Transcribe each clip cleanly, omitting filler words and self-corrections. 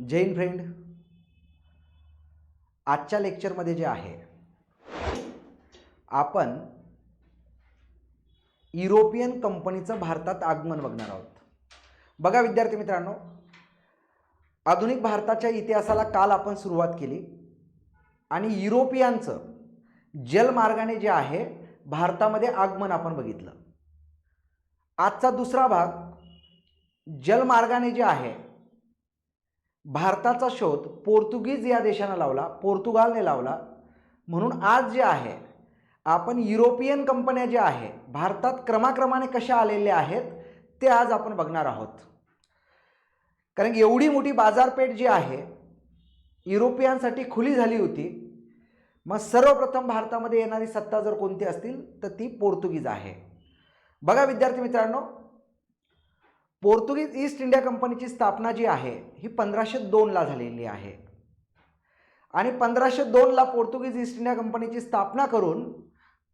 जय Hind friend. आजच्या लेक्चरमध्ये जे आहे आपण युरोपियन कंपनीचं भारतात आगमन बघणार आहोत. बघा विद्यार्थी मित्रांनो, आधुनिक भारताच्या इतिहासाला काल आपण सुरुवात केली आणि युरोपियनचं जलमार्गाने जे आहे भारतामध्ये आगमन आपण बघितलं. आजचा दुसरा भाग जलमार्गाने जे आहे भारताचा शोध पोर्तुगीज या देशाने लावला, पोर्तुगालने लावला. म्हणून आज जे आहे आपण युरोपियन कंपन्या ज्या आहे भारतात क्रमाक्रमाने कशा आलेल्या आहेत ते आज आपण बघणार आहोत. कारण एवढी मोठी बाजारपेठ जी आहे युरोपियनसाठी खुली झाली होती. मग सर्वप्रथम भारतामध्ये येणारी सत्ता जर कोणती असतील तर ती पोर्तुगीज आहे. बघा विद्यार्थी मित्रांनो, पोर्तुगीज ईस्ट इंडिया कंपनीची स्थापना जी आहे ही 1502 ला झालेली आहे आणि 1502 ला पोर्तुगीज ईस्ट इंडिया कंपनीची स्थापना करून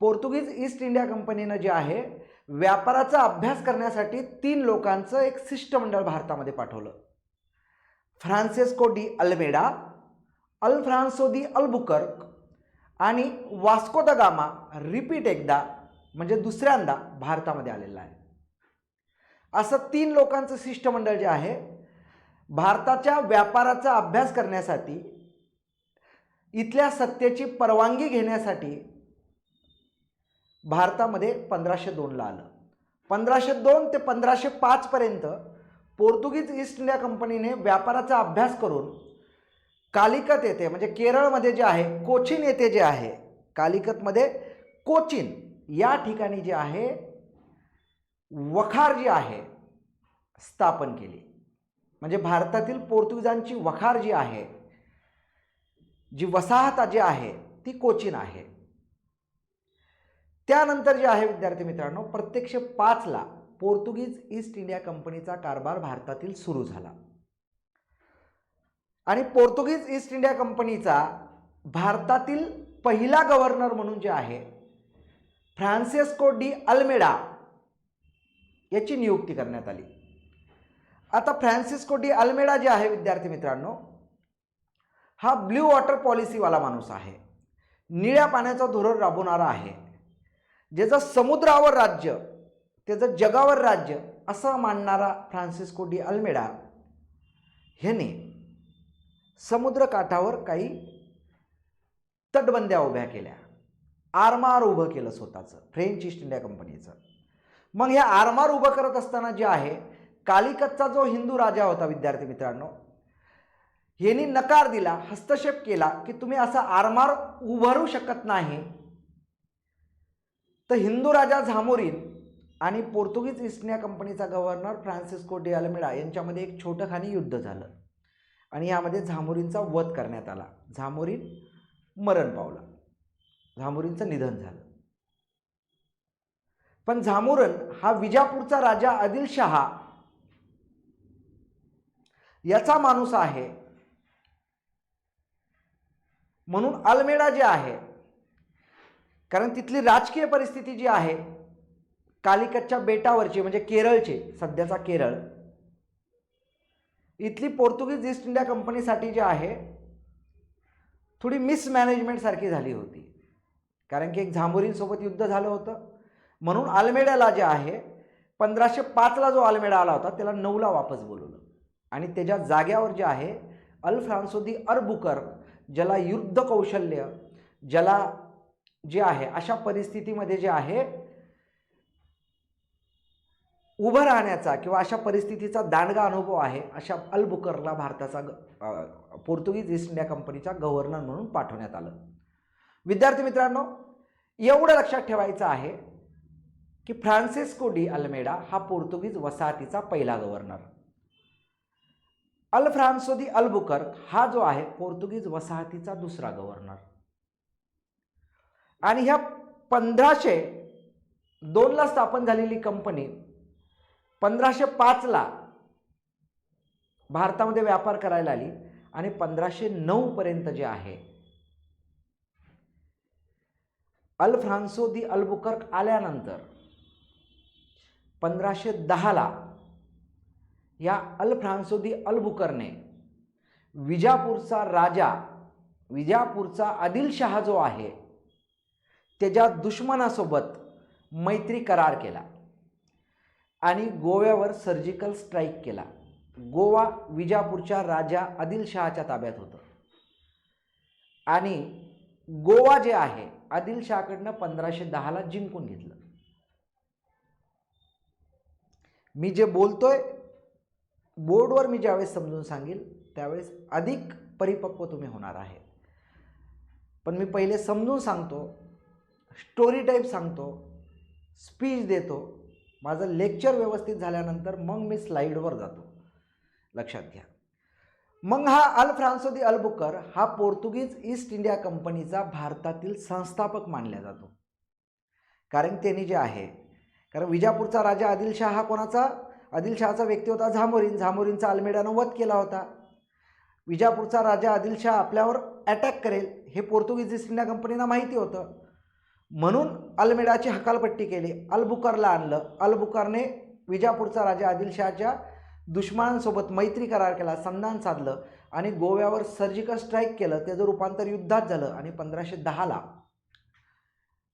पोर्तुगीज ईस्ट इंडिया कंपनीनं जे आहे व्यापाराचा अभ्यास करण्यासाठी 3 लोकांचं एक शिष्टमंडळ भारतामध्ये पाठवलं. Francisco de Almeida, Alfonso de Albuquerque आणि वास्को द गामा रिपीट एकदा म्हणजे दुसऱ्यांदा भारतामध्ये आलेला आहे. असं 3 लोकांचं शिष्टमंडळ जे आहे भारताच्या व्यापाराचा अभ्यास करण्यासाठी इथल्या सत्तेची परवानगी घेण्यासाठी भारतामध्ये 1502 ला आलं. 1502 ते 1505 पर्यंत पोर्तुगीज ईस्ट इंडिया कंपनीने व्यापाराचा अभ्यास करून कालिकत येथे म्हणजे केरळमध्ये जे आहे कोचीन येथे जे आहे कालिकतमध्ये कोचीन या ठिकाणी जे आहे वखार जी आहे स्थापन केली. म्हणजे भारतातील पोर्तुगीजांची वखार जी आहे, जी वसाहत जी आहे ती कोचीन आहे. त्यानंतर जे आहे विद्यार्थी मित्रांनो प्रत्यक्ष 5 ला पोर्तुगीज ईस्ट इंडिया कंपनीचा कारभार भारतातील सुरू झाला आणि पोर्तुगीज ईस्ट इंडिया कंपनीचा भारतातील पहिला गव्हर्नर म्हणून जे आहे फ्रान्सिस्को डी अल्मेडा याची नियुक्ती करण्यात आली. आता फ्रान्सिस्को डी अल्मेडा जे आहे विद्यार्थी मित्रांनो हा ब्ल्यू वॉटर पॉलिसीवाला माणूस आहे. निळ्या पाण्याचं धोरण राबवणारा आहे. ज्याचं समुद्रावर राज्य त्याचं जगावर राज्य असं मानणारा फ्रान्सिस्को डी अल्मेडा ह्याने समुद्रकाठावर काही तटबंद्या उभ्या केल्या. आरमार उभं केलं स्वतःचं फ्रेंच ईस्ट इंडिया कंपनीचं. मग हे आरमार उभं करत असताना जे आहे कालिकतचा जो हिंदू राजा होता विद्यार्थी मित्रांनो यांनी नकार दिला, हस्तक्षेप केला की तुम्ही असा आरमार उभारू शकत नाही. तर हिंदू राजा झामोरिन आणि पोर्तुगीज ईस्ट इंडिया कंपनीचा गव्हर्नर फ्रान्सिस्को डी अल्मेडा यांच्यामध्ये एक छोटंखानी युद्ध झालं आणि यामध्ये झामोरिनचा वध करण्यात आला. झामोरिन मरण पावला, झामोरिनचं निधन झालं. पण झामोरिन हा विजापूरचा राजा आदिलशहा याचा माणूस आहे. म्हणून अल्मेडा जे आहे कारण तिथली राजकीय परिस्थिती जी आहे कालिकतच्या बेटावरची म्हणजे केरळची सध्याचा केरळ इथली पोर्तुगीज ईस्ट इंडिया कंपनीसाठी जे आहे थोडी मिसमॅनेजमेंट सारखी झाली होती. कारण की एक झामोरिन सोबत युद्ध झालं होतं. म्हणून अल्मेडाला जे आहे 1505 ला जो अल्मेडा आला होता त्याला 9 ला वापस बोलवलं आणि त्याच्या जाग्यावर जे आहे अल्फ्रान्सो दी अल्बुकर्क ज्याला युद्ध कौशल्य ज्याला जे आहे अशा परिस्थितीमध्ये जे आहे उभं राहण्याचा किंवा अशा परिस्थितीचा दांडगा अनुभव आहे अशा अल्बुकर्कला भारताचा पोर्तुगीज ईस्ट इंडिया कंपनीचा गव्हर्नर म्हणून पाठवण्यात आलं. विद्यार्थी मित्रांनो एवढं लक्षात ठेवायचं आहे की फ्रान्सिस्को डी अल्मेडा हा पोर्तुगीज वसाहतीचा पहिला गव्हर्नर. अल्फ्रान्सो दी अल्बुकर्क हा जो आहे पोर्तुगीज वसाहतीचा दुसरा गव्हर्नर. आणि ह्या 1502 ला स्थापन झालेली कंपनी 1505 ला भारतामध्ये व्यापार करायला आली आणि 1509 पर्यंत जे आहे अल्फ्रान्सो दी अल्बुकर्क आल्यानंतर 1510 ला या अल्फ्रान्सो दी अल्बुकर्कने विजापूरचा राजा, विजापूरचा आदिलशहा जो आहे त्याच्या दुश्मनासोबत मैत्री करार केला आणि गोव्यावर सर्जिकल स्ट्राईक केला. गोवा विजापूरच्या राजा आदिलशहाच्या ताब्यात होतं आणि गोवा जे आहे आदिलशहाकडनं 1510ला जिंकून घेतलं. मी जे बोलतोय बोर्डवर मी ज्यावेळेस समजून सांगेल त्यावेळेस अधिक परिपक्व तुम्ही होणार आहे. पण मी पहिले समजून सांगतो, स्टोरी टाईप सांगतो, स्पीच देतो. माझं लेक्चर व्यवस्थित झाल्यानंतर मग मी स्लाईडवर जातो, लक्षात घ्या. मग हा अल्फ्रान्सो दी अल्बुकर हा पोर्तुगीज ईस्ट इंडिया कंपनीचा भारतातील संस्थापक मानला जातो. कारण त्यांनी जे आहे, कारण विजापूरचा राजा आदिलशहा हा कोणाचा, आदिलशहाचा व्यक्ती होता झामोरीन. झामोरीनचा अल्मेडानं वध केला होता. विजापूरचा राजा आदिलशहा आपल्यावर अटॅक करेल हे पोर्तुगीज ईस्ट इंडिया कंपनीला माहिती होतं, म्हणून अल्मेडाची हकालपट्टी केली, अल्बुकरला आणलं. अल्बुकरने विजापूरचा राजा आदिलशहाच्या दुश्मनांसोबत मैत्री करार केला, संधान साधलं आणि गोव्यावर सर्जिकल स्ट्राईक केलं. त्याचं रूपांतर युद्धात झालं आणि 1510ला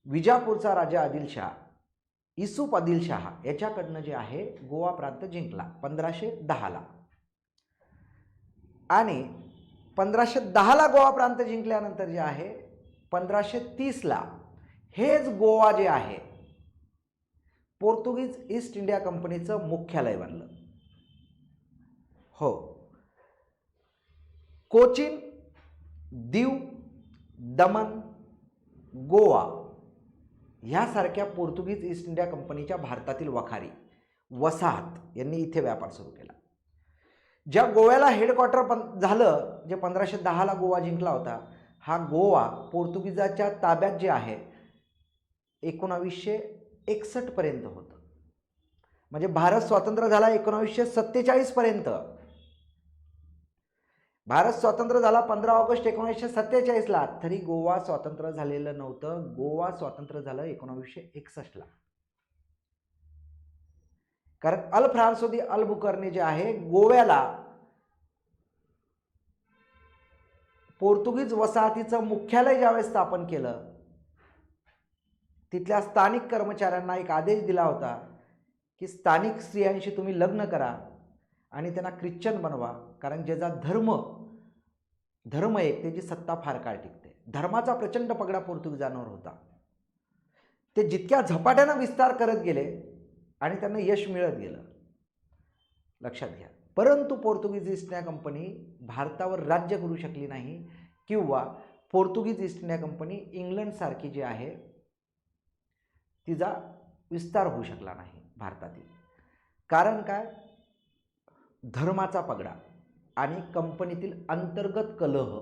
विजापूरचा राजा आदिलशहा, युसूफ आदिलशहा याच्याकडनं जे आहे गोवा प्रांत जिंकला 1510ला. आणि 1510ला गोवा प्रांत जिंकल्यानंतर जे आहे 1530ला हेच गोवा जे आहे पोर्तुगीज ईस्ट इंडिया कंपनीचं मुख्यालय बनलं. हो, कोचीन, दीव, दमन, गोवा ह्यासारख्या पोर्तुगीज ईस्ट इंडिया कंपनीच्या भारतातील वसाहत यांनी इथे व्यापार सुरू केला. ज्या गोव्याला हेडक्वार्टर झालं, जे 1510ला गोवा जिंकला होता, हा गोवा पोर्तुगीजाच्या ताब्यात जे आहे 1961 पर्यंत होतं. म्हणजे भारत स्वतंत्र झाला 1947 पर्यंत. भारत स्वतंत्र झाला 15 ऑगस्ट 1947ला, तरी गोवा स्वतंत्र झालेलं नव्हतं. गोवा स्वतंत्र झालं 1961ला. कारण अल्फ्रान्सो दी अल्बुकरने जे आहे गोव्याला पोर्तुगीज वसाहतीचं मुख्यालय ज्यावेळेस स्थापन केलं, तिथल्या स्थानिक कर्मचाऱ्यांना एक आदेश दिला होता की स्थानिक स्त्रियांशी तुम्ही लग्न करा आणि त्यांना ख्रिश्चन बनवा, कारण ज्याचा धर्म एक त्याची सत्ता फार काळ टिकते. धर्माचा प्रचंड पगडा पोर्तुगीजांवर होता. ते जितक्या झपाट्यानं विस्तार करत गेले आणि त्यांना यश मिळत गेलं, लक्षात घ्या. परंतु पोर्तुगीज ईस्ट इंडिया कंपनी भारतावर राज्य करू शकली नाही, किंवा पोर्तुगीज ईस्ट इंडिया कंपनी इंग्लंडसारखी जी आहे तिचा विस्तार होऊ शकला नाही भारतातील. कारण काय, धर्माचा पगडा आणि कंपनीतील अंतर्गत कलह,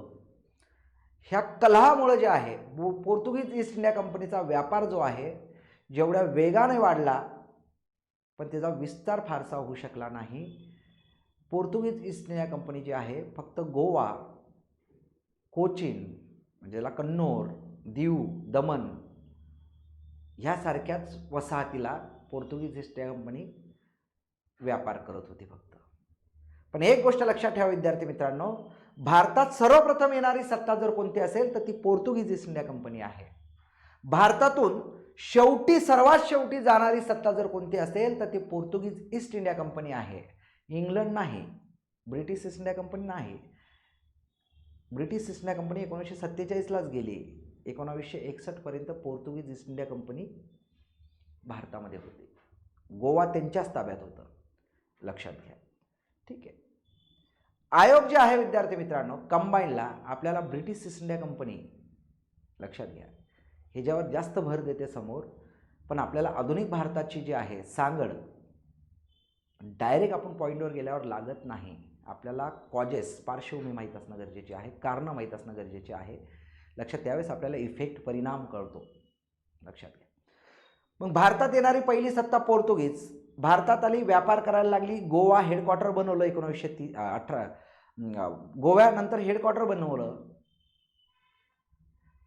ह्या कलहामुळे जे आहे पोर्तुगीज ईस्ट इंडिया कंपनीचा व्यापार जो आहे जेवढ्या वेगाने वाढला, पण त्याचा विस्तार फारसा होऊ शकला नाही. पोर्तुगीज ईस्ट इंडिया कंपनी जी आहे फक्त गोवा, कोचीन म्हणजे ज्याला कन्नौर, दीव, दमन ह्यासारख्याच वसाहतीला पोर्तुगीज ईस्ट इंडिया कंपनी व्यापार करत होती फक्त. पण एक गोष्ट लक्षात ठेवा विद्यार्थी मित्रांनो, भारतात सर्वप्रथम येणारी सत्ता जर कोणती असेल तर ती पोर्तुगीज ईस्ट इंडिया कंपनी आहे. भारतातून सर्वात शेवटी जाणारी सत्ता जर कोणती असेल तर ती पोर्तुगीज ईस्ट इंडिया कंपनी आहे. इंग्लंड नाही, ब्रिटिश ईस्ट इंडिया कंपनी नाही. ब्रिटिश ईस्ट इंडिया कंपनी 1947लाच गेली. 1961 पर्यंत पोर्तुगीज ईस्ट इंडिया कंपनी भारतामध्ये होती. गोवा त्यांच्याच ताब्यात होतं, लक्षात घ्या. ठीक आहे. आयोग जे आहे विद्यार्थी मित्रांनो कंबाईनला आपल्याला ब्रिटिश ईस्ट इंडिया कंपनी, लक्षात घ्या, ह्याच्यावर जास्त भर देते समोर. पण आपल्याला आधुनिक भारताची जी आहे सांगड डायरेक्ट आपण पॉईंटवर गेल्यावर लागत नाही. आपल्याला कॉजेस, पार्श्वभूमी माहीत असणं गरजेचे आहे, कारणं माहीत असणं गरजेचे आहे. लक्षात, त्यावेळेस आपल्याला इफेक्ट, परिणाम कळतो, लक्षात घ्या. मग भारतात येणारी पहिली सत्ता पोर्तुगीज भारतात आली, व्यापार करायला लागली. गोवा हेडक्वार्टर बनवलं 1918. गोव्यानंतर हेडक्वार्टर बनवलं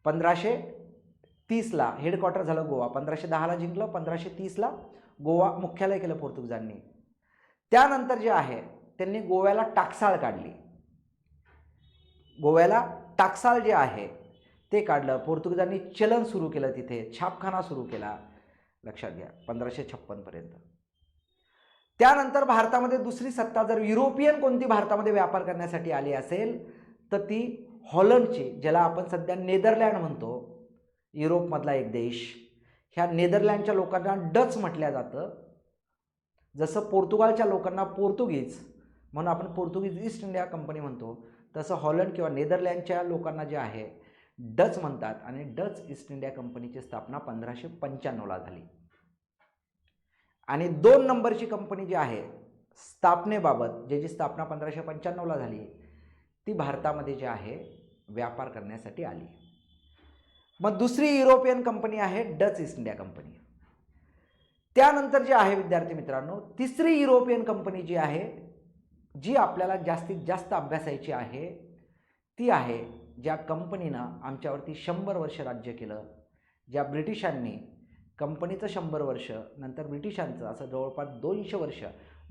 1530ला. हेडक्वार्टर झालं गोवा. 1510ला जिंकलं, 1530ला गोवा मुख्यालय केलं पोर्तुगीजांनी. त्यानंतर जे आहे त्यांनी गोव्याला टाकसाळ काढली. गोव्याला टाकसाल जे आहे ते काढलं. पोर्तुगीजांनी चलन सुरू केलं, तिथे छापखाना सुरू केला. लक्षात घ्या 1556 पर्यंत. त्यानंतर भारतामध्ये दुसरी सत्ता जर युरोपियन कोणती भारतामध्ये व्यापार करण्यासाठी आली असेल तर ती हॉलंडची, ज्याला आपण सध्या नेदरलँड म्हणतो, युरोपमधला एक देश. ह्या नेदरलँडच्या लोकांना डच म्हटलं जातं. जसं पोर्तुगालच्या लोकांना पोर्तुगीज म्हणून आपण पोर्तुगीज ईस्ट इंडिया कंपनी म्हणतो, तसं हॉलंड किंवा नेदरलँडच्या लोकांना जे आहे डच म्हणतात. आणि डच ईस्ट इंडिया कंपनीची स्थापना 1595ला झाली. आणि 2 नंबरची कंपनी जी आहे स्थापनेबाबत, ज्याची स्थापना 1595ला झाली, ती भारतामध्ये जे आहे व्यापार करण्यासाठी आली. मग दुसरी युरोपियन कंपनी आहे डच ईस्ट इंडिया कंपनी. त्यानंतर जे आहे विद्यार्थी मित्रांनो, तिसरी युरोपियन कंपनी जी आहे, जी आपल्याला जास्तीत जास्त अभ्यासायची आहे, ती आहे ज्या कंपनीनं आमच्यावरती 100 वर्ष राज्य केलं, ज्या ब्रिटिशांनी कंपनीचं 100 वर्ष, नंतर ब्रिटिशांचं, असं जवळपास 200 वर्ष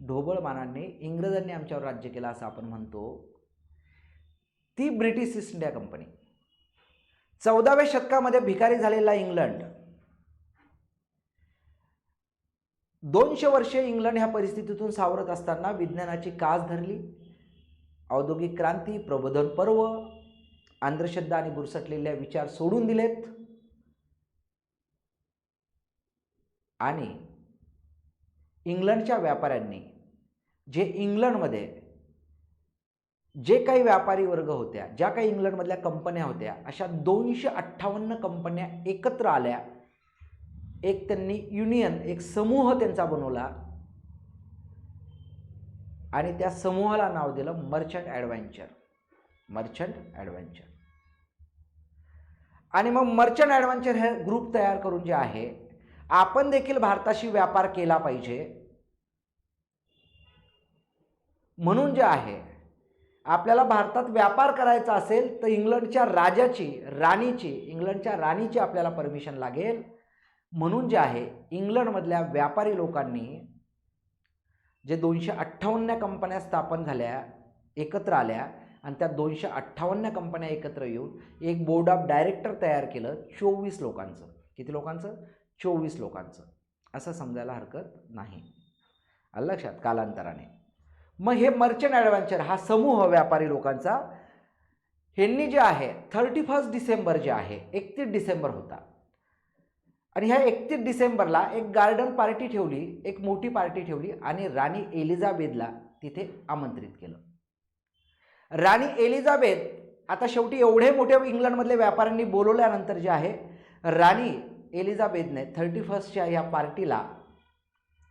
ढोबळमानाने इंग्रजांनी आमच्यावर राज्य केलं असं आपण म्हणतो, ती ब्रिटिश ईस्ट इंडिया कंपनी. 14व्या शतकामध्ये भिकारी झालेला इंग्लंड, 200 वर्षे इंग्लंड ह्या परिस्थितीतून सावरत असताना विज्ञानाची कास धरली. औद्योगिक क्रांती, प्रबोधन पर्व, अंधश्रद्धा आणि बुरसटलेल्या विचार सोडून दिलेत. आणि इंग्लंडच्या व्यापाऱ्यांनी जे इंग्लंडमध्ये जे काही व्यापारी वर्ग होत्या, ज्या काही इंग्लंडमधल्या कंपन्या होत्या, अशा 258 कंपन्या एकत्र आल्या. एक त्यांनी युनियन, एक समूह त्यांचा बनवला आणि त्या समूहाला नाव दिलं मर्चंट ॲडव्हेंचर. Merchant adventure. आणि मग मर्चंट ॲडव्हेंचर हे ग्रुप तयार करून जे आहे, आपण देखील भारताशी व्यापार केला पाहिजे म्हणून जे आहे, आपल्याला भारतात व्यापार करायचा असेल तर इंग्लंडच्या राणीची आपल्याला परमिशन लागेल. म्हणून जे आहे इंग्लंडमधल्या व्यापारी लोकांनी जे 258 कंपन्या स्थापन झाल्या, एकत्र आल्या, आणि त्या 258 कंपन्या एकत्र येऊन एक बोर्ड ऑफ डायरेक्टर तयार केलं 24 लोकांचं. किती लोकांचं? 24 लोकांचं. असं समजायला हरकत नाही. आलं लक्षात? कालांतराने मग हे मर्चंट ॲडव्हेंचर हा समूह व्यापारी लोकांचा, ह्यांनी जे आहे 31 डिसेंबर जे आहे 31 डिसेंबर होता, आणि ह्या 31 डिसेंबरला एक गार्डन पार्टी ठेवली, एक मोठी पार्टी ठेवली आणि राणी एलिझाबेथला तिथे आमंत्रित केलं. राणी एलिझाबेथ, आता शेवटी एवढे मोठे इंग्लंडमधले व्यापाऱ्यांनी बोलवल्यानंतर जे आहे राणी एलिझाबेथने 31च्या या पार्टीला,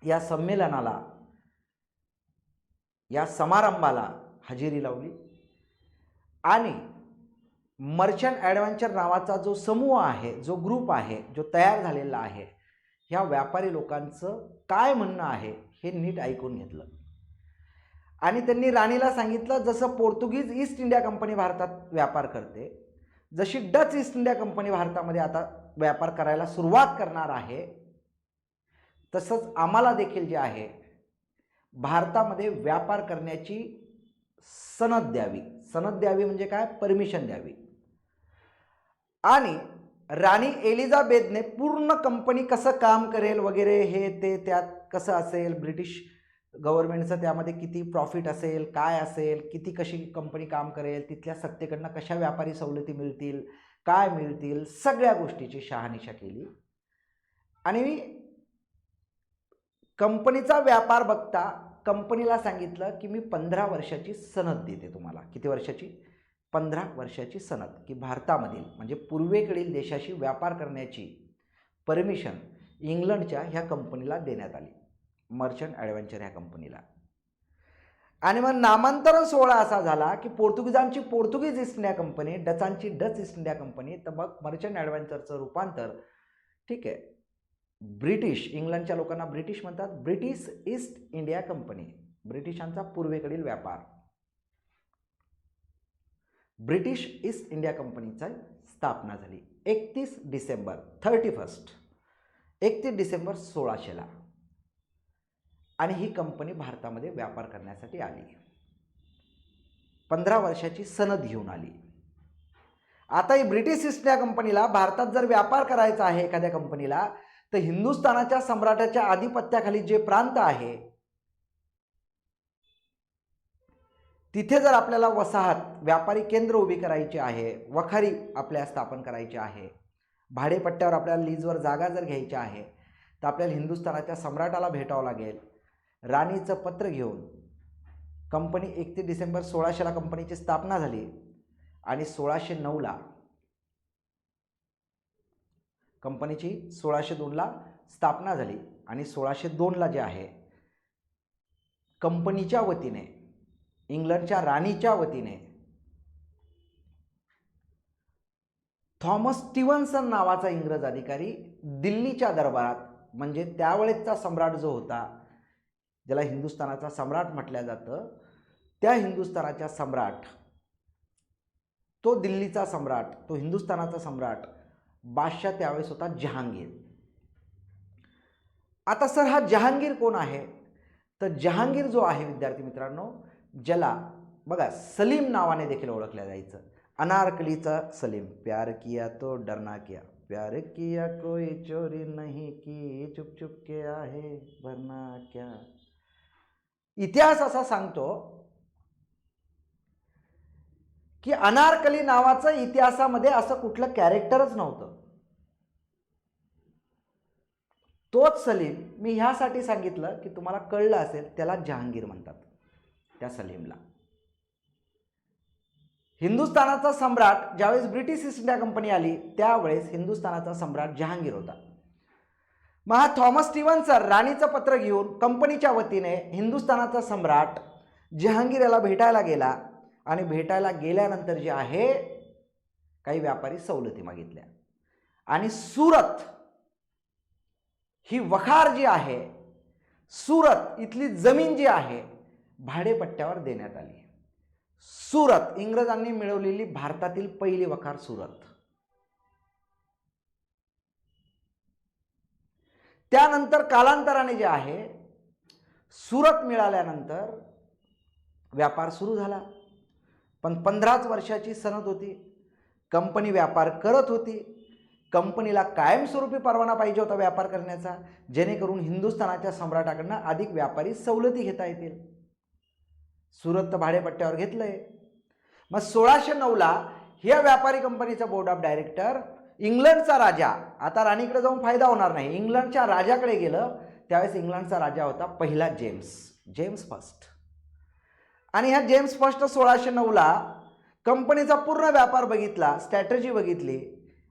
या संमेलनाला, या समारंभाला हजेरी लावली. आणि मर्चंट ॲडव्हेंचर नावाचा जो समूह आहे, जो ग्रुप आहे, जो तयार झालेला आहे, ह्या व्यापारी लोकांचं काय म्हणणं आहे हे नीट ऐकून घेतलं. आणि त्यांनी राणीला सांगितलं, जसं पोर्तुगीज ईस्ट इंडिया कंपनी भारतात व्यापार करते, जशी डच ईस्ट इंडिया कंपनी भारतामध्ये आता व्यापार करायला सुरुवात करणार आहे, तसंच आम्हाला देखील जे आहे भारतामध्ये व्यापार करण्याची सनद द्यावी. सनद द्यावी म्हणजे काय? परमिशन द्यावी. आणि राणी एलिझाबेथने पूर्ण कंपनी कसं काम करेल वगैरे, हे ते त्यात कसं असेल, ब्रिटिश गव्हर्नमेंटचं त्यामध्ये किती प्रॉफिट असेल, काय असेल, किती कशी कंपनी काम करेल, तिथल्या सत्तेकडनं कशा व्यापारी सवलती मिळतील, काय मिळतील, सगळ्या गोष्टीची शहानिशा केली. आणि कंपनीचा व्यापार बघता कंपनीला सांगितलं की मी 15 वर्षाची सनद देते तुम्हाला. किती वर्षाची? 15 वर्षाची सनद, की भारतामधील म्हणजे पूर्वेकडील देशाशी व्यापार करण्याची परमिशन इंग्लंडच्या ह्या कंपनीला देण्यात आली, मर्चंट ॲडव्हेंचर ह्या कंपनीला. आणि मग नामांतरण सोहळा असा झाला की पोर्तुगीजांची पोर्तुगीज ईस्ट इंडिया कंपनी, डचांची डच ईस्ट इंडिया कंपनी, तर मग मर्चंट ॲडव्हेंचरचं रूपांतर, ठीक आहे, ब्रिटिश, इंग्लंडच्या लोकांना ब्रिटिश म्हणतात, ब्रिटिश ईस्ट इंडिया कंपनी, ब्रिटिशांचा पूर्वेकडील व्यापार, ब्रिटिश ईस्ट इंडिया कंपनीची स्थापना झाली 31 डिसेंबर 1600ला. आणि ही कंपनी भारतामध्ये व्यापार करण्यासाठी आली, 15 वर्षाची सनद घेऊन आली. आता ही ब्रिटिश ईस्ट इंडिया कंपनीला भारतात जर व्यापार करायचा आहे एखाद्या कंपनीला, तर हिंदुस्थानाच्या सम्राटाच्या आधिपत्याखाली जे प्रांत आहे तिथे जर आपल्याला वसाहत व्यापारी केंद्र उभी करायची आहे, वखारी आपल्या स्थापन करायची आहे, भाडेपट्ट्यावर आपल्याला लीजवर जागा जर घ्यायची आहे, तर आपल्याला हिंदुस्थानाच्या सम्राटाला भेटावं लागेल. राणीचं पत्र घेऊन कंपनी 31 डिसेंबर 1600ला कंपनीची स्थापना झाली आणि 1609ला कंपनीची 1602ला स्थापना झाली आणि 1602ला जे आहे कंपनीच्या वतीने, इंग्लंडच्या राणीच्या वतीने थॉमस स्टीव्हन्सन नावाचा इंग्रज अधिकारी दिल्लीच्या दरबारात, म्हणजे त्यावेळेचा सम्राट जो होता, ज्याला हिंदुस्थानाचा सम्राट म्हटलं जातं, त्या हिंदुस्थानाच्या सम्राट, तो दिल्लीचा सम्राट, तो हिंदुस्थानाचा सम्राट बादशाह त्यावेळेस होता जहांगीर. आता सर हा जहांगीर कोण आहे? तर जहांगीर जो आहे विद्यार्थी मित्रांनो, ज्याला बघा सलीम नावाने देखील ओळखल्या जायचं. अनारकलीचा सलीम, प्यार किया तो डरना क्या, प्यार किया कोई चोरी नहीं की, चुप चुप के आहे भरना क्या. इतिहास असा सांगतो की अनारकली नावाचं इतिहासामध्ये असं कुठलं कॅरेक्टरच नव्हतं. तोच सलीम, मी ह्यासाठी सांगितलं की तुम्हाला कळलं असेल, त्याला जहांगीर म्हणतात. त्या सलीमला हिंदुस्थानाचा सम्राट ज्यावेळेस ब्रिटिश ईस्ट इंडिया कंपनी आली त्यावेळेस हिंदुस्थानाचा सम्राट जहांगीर होता. मग हा थॉमस स्टीव्हन्सन राणीचं पत्र घेऊन कंपनीच्या वतीने हिंदुस्थानाचा सम्राट जहांगीर याला भेटायला गेला आणि भेटायला गेल्यानंतर जे आहे काही व्यापारी सवलती मागितल्या आणि सुरत ही वखार जी आहे, सुरत इथली जमीन जी आहे भाडेपट्ट्यावर देण्यात आली. सुरत इंग्रजांनी मिळवलेली भारतातील पहिली वखार सुरत. त्यानंतर कालांतराने जे आहे सुरत मिळाल्यानंतर व्यापार सुरू झाला. पण 15च वर्षाची सनद होती, कंपनी व्यापार करत होती. कंपनीला कायमस्वरूपी परवाना पाहिजे होता व्यापार करण्याचा, जेणेकरून हिंदुस्थानाच्या सम्राटाकडनं अधिक व्यापारी सवलती घेता येतील. सुरत भाडेपट्ट्यावर घेतलंय. मग 1609ला ह्या व्यापारी कंपनीचा बोर्ड ऑफ डायरेक्टर इंग्लंडचा राजा, आता राणीकडे जाऊन फायदा होणार नाही, इंग्लंडच्या राजाकडे गेलं. त्यावेळेस इंग्लंडचा राजा होता पहिला जेम्स फर्स्ट. आणि ह्या जेम्स फर्स्ट 1609ला कंपनीचा पूर्ण व्यापार बघितला, स्ट्रॅटेजी बघितली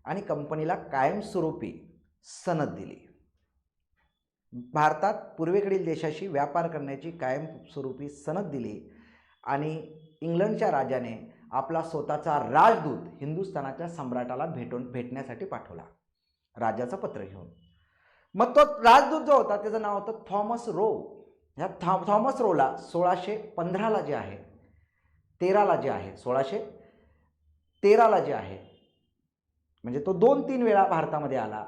आणि कंपनीला कायमस्वरूपी सनद दिली. भारतात पूर्वेकडील देशाशी व्यापार करण्याची कायमस्वरूपी सनद दिली आणि इंग्लंडच्या राजाने आपला स्वतःचा राजदूत हिंदुस्थानाच्या सम्राटाला भेटण्यासाठी पाठवला राजाचं पत्र घेऊन. मग तो राजदूत जो होता त्याचं नाव होतं थॉमस रो. ह्या थॉमस रोला 1615ला जे आहे 13ला जे आहे 1613ला जे आहे, म्हणजे तो 2-3 वेळा भारतामध्ये आला.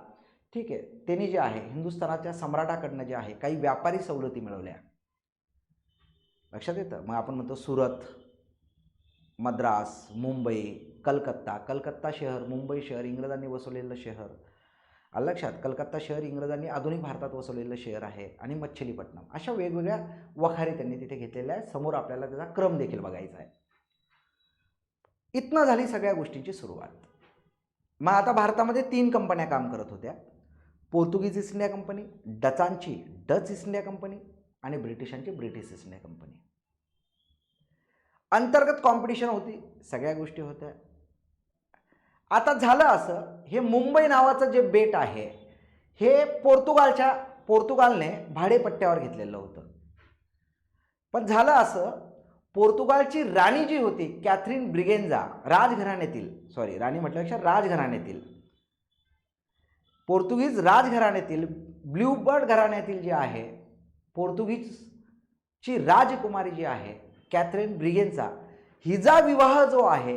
ठीक आहे, त्यांनी जे आहे हिंदुस्थानाच्या सम्राटाकडनं जे आहे काही व्यापारी सवलती मिळवल्या. लक्षात येतं? मग आपण म्हणतो सुरत, मद्रास, मुंबई, कलकत्ता शहर, मुंबई शहर इंग्रजांनी वसवलेलं शहर. लक्षात, कलकत्ता शहर इंग्रजांनी आधुनिक भारतात वसवलेलं शहर आहे. आणि मच्छलीपट्टणम, अशा वेगवेगळ्या वखारी त्यांनी तिथे घेतलेल्या आहे. समोर आपल्याला त्याचा क्रम देखील बघायचा आहे. इथनं झाली सगळ्या गोष्टींची सुरुवात. मग आता भारतामध्ये 3 कंपन्या काम करत होत्या. पोर्तुगीज ईस्ट इंडिया कंपनी, डचांची डच ईस्ट इंडिया कंपनी आणि ब्रिटिशांची ब्रिटिश ईस्ट इंडिया कंपनी. अंतर्गत कॉम्पिटिशन होती, सगळ्या गोष्टी होत्या. आता झालं असं, हे मुंबई नावाचं जे बेट आहे हे पोर्तुगालने भाडेपट्ट्यावर घेतलेलं होतं. पण झालं असं, पोर्तुगालची राणी जी होती कॅथरीन ब्रिगेन्झा, पोर्तुगीज राजघराण्यातील ब्ल्यूबर्ड घराण्यातील जे आहे पोर्तुगीजची राजकुमारी जी आहे कॅथरीन ब्रिगेन्झा, हिचा विवाह जो आहे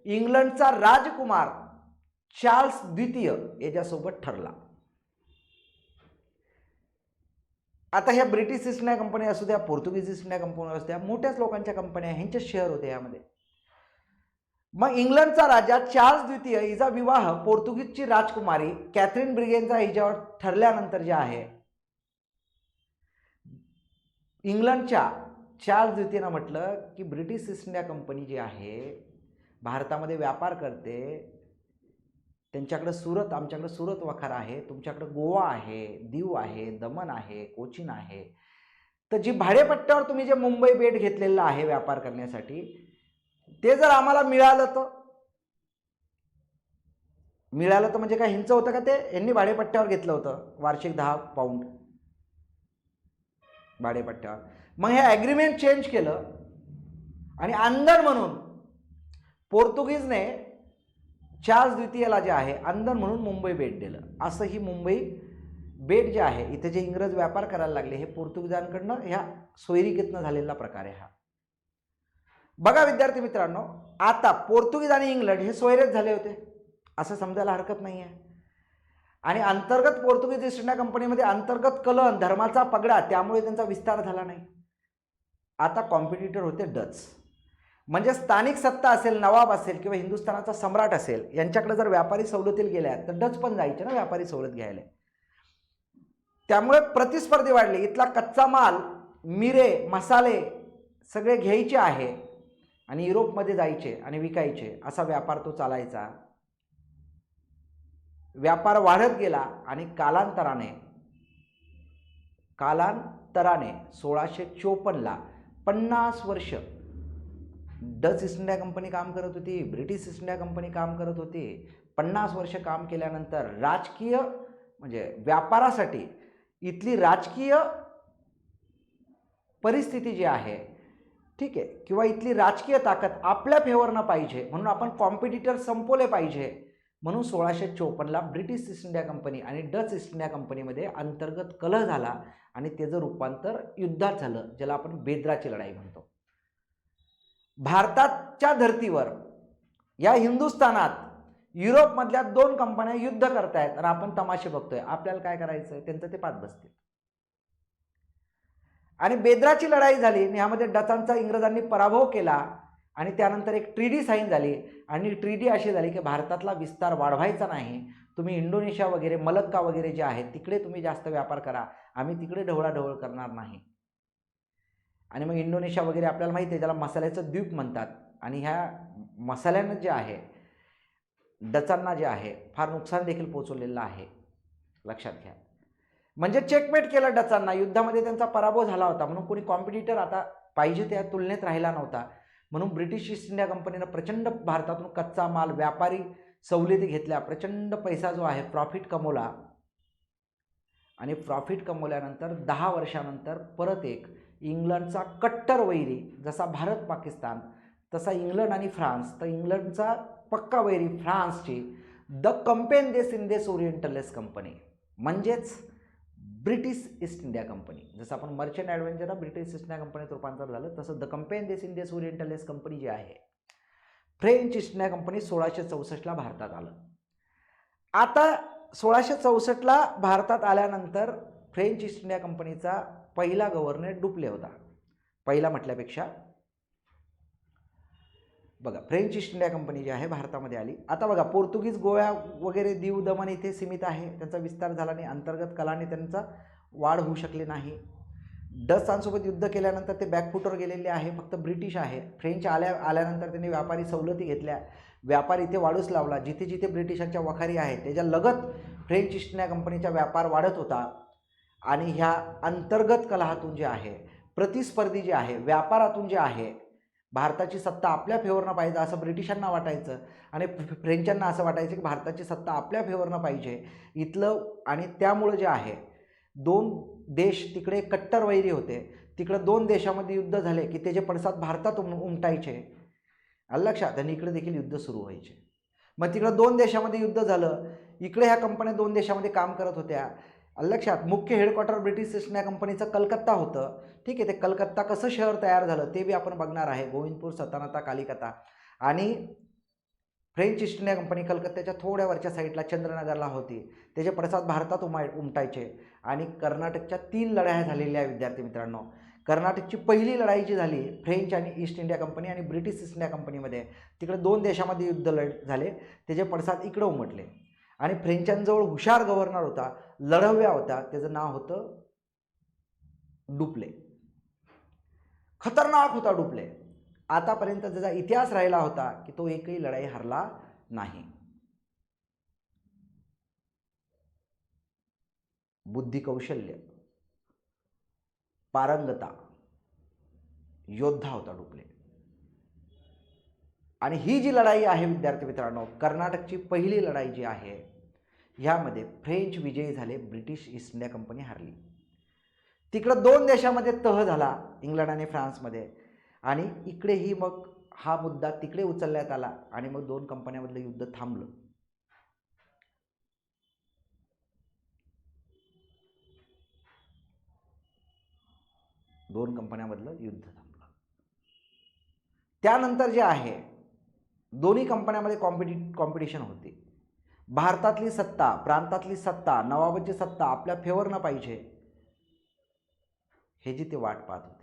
इंग्लंडचा राजकुमार चार्ल्स द्वितीय याच्यासोबत ठरला. आता ह्या ब्रिटिश ईस्ट इंडिया कंपनी असू द्या, पोर्तुगीज ईस्ट इंडिया कंपनी असू द्या, मोठ्याच लोकांच्या कंपन्या, ह्यांचे शेअर होते यामध्ये. मग इंग्लंडचा राजा चार्ल्स द्वितीय हिचा विवाह पोर्तुगीजची राजकुमारी कॅथरीन ब्रिगेनचा हिच्यावर ठरल्यानंतर जे आहे, इंग्लंडच्या चार्ल्स द्वितीयनं म्हटलं की ब्रिटिश ईस्ट इंडिया कंपनी जी आहे भारतामध्ये व्यापार करते, त्यांच्याकडे सुरत, आमच्याकडे सुरत वखार आहे, तुमच्याकडे गोवा आहे, दीव आहे, दमन आहे, कोचीन आहे, तर जी भाडेपट्ट्यावर तुम्ही जे मुंबई बेट घेतलेलं आहे व्यापार करण्यासाठी, ते जर आम्हाला मिळालं तर म्हणजे काय ह्यांचं होतं का, ते यांनी भाडेपट्ट्यावर घेतलं होतं वार्षिक 10 पाऊंड भाडेपट्ट्यावर. मग हे ॲग्रीमेंट चेंज केलं आणि अंदर म्हणून पोर्तुगीजने चार्ल्स द्वितीयला जे आहे अंदर म्हणून मुंबई बेट दिलं. असं ही मुंबई बेट जे आहे, इथे जे इंग्रज व्यापार करायला लागले, हे पोर्तुगीजांकडनं ह्या सोयरिकेतनं झालेला प्रकार आहे हा. बघा विद्यार्थी मित्रांनो, आता पोर्तुगीज आणि इंग्लंड हे सोयरेच झाले होते असं समजायला हरकत नाही आहे. आणि अंतर्गत पोर्तुगीज ईस्ट इंडिया कंपनीमध्ये अंतर्गत कलह, धर्माचा पगडा, त्यामुळे त्यांचा विस्तार झाला नाही. आता कॉम्पिटिटर होते डच. म्हणजे स्थानिक सत्ता असेल, नवाब असेल किंवा हिंदुस्थानाचा सम्राट असेल, यांच्याकडे जर व्यापारी सवलतीला गेल्या तर डच पण जायचे ना व्यापारी सवलत घ्यायला. त्यामुळे प्रतिस्पर्धी वाढली. इथला कच्चा माल, मिरे, मसाले सगळे घ्यायचे आहे आणि युरोपमध्ये जायचे आणि विकायचे, असा व्यापार तो चालायचा. व्यापार वाढत गेला आणि कालांतराने 1654ला 50 वर्ष डच ईस्ट इंडिया कंपनी काम करत होती, ब्रिटिश ईस्ट इंडिया कंपनी काम करत होती. 50 वर्ष काम केल्यानंतर राजकीय म्हणजे व्यापारासाठी इथली राजकीय परिस्थिती जी आहे, ठीक आहे, किंवा इथली राजकीय ताकद आपल्या फेवरनं पाहिजे म्हणून आपण कॉम्पिटिटर संपवले पाहिजे, म्हणून 1654ला ब्रिटिश ईस्ट इंडिया कंपनी आणि डच ईस्ट इंडिया कंपनीमध्ये अंतर्गत कलह झाला आणि त्याचं रूपांतर युद्धात झालं, ज्याला आपण बेद्राची लढाई म्हणतो. भारताच्या धर्तीवर या हिंदुस्थानात युरोपमधल्या 2 कंपन्या युद्ध करतायत आणि आपण तमाशे बघतोय. आपल्याला काय करायचं, त्यांचं ते पाहत बसतील. आणि बेद्राची लढाई झाली आणि यामध्ये डचांचा इंग्रजांनी पराभव केला आणि त्यानंतर एक ट्रीडी साईन झाली आणि ट्रीडी अशी झाली की भारतातला विस्तार वाढवायचा नाही, तुम्ही इंडोनेशिया वगैरे, मलक्का वगैरे जे आहे तिकडे तुम्ही जास्त व्यापार करा, आम्ही तिकडे ढवळाढवळ करणार नाही. आणि मग इंडोनेशिया वगैरे आपल्याला माहिती आहे, ज्याला मसाल्याचं द्वीप म्हणतात, आणि ह्या मसाल्यानं जे आहे डचांना जे आहे फार नुकसान देखील पोचवलेलं आहे, लक्षात घ्या. म्हणजे चेकमेट केलं डचांना, युद्धामध्ये त्यांचा पराभव झाला होता, म्हणून कोणी कॉम्पिटिटर आता पाहिजे त्या तुलनेत राहिला नव्हता. म्हणून ब्रिटिश ईस्ट इंडिया कंपनीनं प्रचंड भारतातून कच्चा माल, व्यापारी सवलती घेतल्या, प्रचंड पैसा जो आहे प्रॉफिट कमवला. आणि प्रॉफिट कमवल्यानंतर 10 वर्षानंतर परत एक इंग्लंडचा कट्टर वैरी, जसा भारत पाकिस्तान तसा इंग्लंड आणि फ्रान्स, तर इंग्लंडचा पक्का वैरी फ्रान्सची द कंपेन देस इंडियस ओरिएंटलेस कंपनी, म्हणजेच ब्रिटिश ईस्ट इंडिया कंपनी. जसं आपण मर्चंट ॲडव्हेंचरला ब्रिटिश ईस्ट इंडिया कंपनीत रूपांतर झालं, तसं द कंपेन देस इंडियस ओरिएंटलेस कंपनी जी आहे, फ्रेंच ईस्ट इंडिया कंपनी 1664ला भारतात आलं. आता 1664ला भारतात आल्यानंतर फ्रेंच ईस्ट इंडिया कंपनीचा पहिला गव्हर्नर डुप्ले होता. पहिला म्हटल्यापेक्षा बघा, फ्रेंच ईस्ट इंडिया कंपनी जी आहे भारतामध्ये आली. आता बघा, पोर्तुगीज गोवा वगैरे, दीव दमन इथे सीमित आहे, त्यांचा विस्तार झाला नाही, अंतर्गत कलाने त्यांचा वाढ होऊ शकली नाही. डचांसोबत युद्ध केल्यानंतर ते बॅकफुटवर गेलेले आहे, फक्त ब्रिटिश आहे. फ्रेंच आल्यानंतर त्यांनी व्यापारी सवलती घेतल्या, व्यापार इथे वाढूच लावला. जिथे जिथे ब्रिटिशांच्या वखारी आहेत त्याच्या लगत फ्रेंच ईस्ट इंडिया कंपनीचा व्यापार वाढत होता. आणि ह्या अंतर्गत कलहातून जे आहे, प्रतिस्पर्धी जे आहे, व्यापारातून जे आहे, भारताची सत्ता आपल्या फेवरनं पाहिजे असं ब्रिटिशांना वाटायचं आणि फ्रेंचांना असं वाटायचं की भारताची सत्ता आपल्या फेवरनं पाहिजे इथलं. आणि त्यामुळे जे आहे 2 देश तिकडे कट्टर वैरी होते, तिकडे 2 देशामध्ये युद्ध झाले की त्याचे पडसाद भारतात उमटायचे, लक्षात, आणि इकडे देखील युद्ध सुरू व्हायचे. मग तिकडे 2 देशामध्ये युद्ध झालं, इकडे ह्या कंपन्या 2 देशामध्ये काम करत होत्या, लक्षात. मुख्य हेडक्वार्टर ब्रिटिश ईस्ट इंडिया कंपनीचं कलकत्ता होतं, ठीक आहे. ते कलकत्ता कसं शहर तयार झालं ते बी आपण बघणार आहे, गोविंदपूर, सतानाता, कालिकता. आणि फ्रेंच ईस्ट इंडिया कंपनी कलकत्त्याच्या थोड्या वरच्या साईडला चंद्रनगरला होती. त्याचे पडसाद भारतात उमटायचे आणि कर्नाटकच्या 3 लढाया झालेल्या आहे विद्यार्थी मित्रांनो. कर्नाटकची पहिली लढाई जी झाली फ्रेंच आणि ईस्ट इंडिया कंपनी आणि ब्रिटिश ईस्ट इंडिया कंपनीमध्ये, तिकडे 2 देशामध्ये युद्ध झाले. त्याचे पडसाद इकडे उमटले आणि फ्रेंचांजवळ हुशार गव्हर्नर होता, लढवया होता, त्याचं नाव होतं डुप्ले. खतरनाक होता डुप्ले. आतापर्यंत त्याचा इतिहास राहिला होता की तो एकही लढाई हरला नाही. बुद्धी कौशल्य, पारंगता, योद्धा होता डुप्ले. आणि ही जी लढाई आहे विद्यार्थी मित्रांनो, कर्नाटकची पहिली लढाई जी आहे, ह्यामध्ये फ्रेंच विजयी झाले, ब्रिटिश ईस्ट इंडिया कंपनी हरली. तिकडं 2 देशामध्ये तह झाला, इंग्लंड आणि फ्रान्समध्ये. आणि इकडेही मग हा मुद्दा तिकडे उचलण्यात आला आणि मग 2 कंपन्यांमधलं युद्ध थांबलं. दोन कंपन्यांमधलं युद्ध थांबलं. त्यानंतर जे आहे दोन्ही कंपन्यांमध्ये कॉम्पिटिशन होती. भारतातली सत्ता, प्रांतातली सत्ता, नवाबाची सत्ता आपल्या फेवरनं पाहिजे हे जी ते वाट पाहत होते.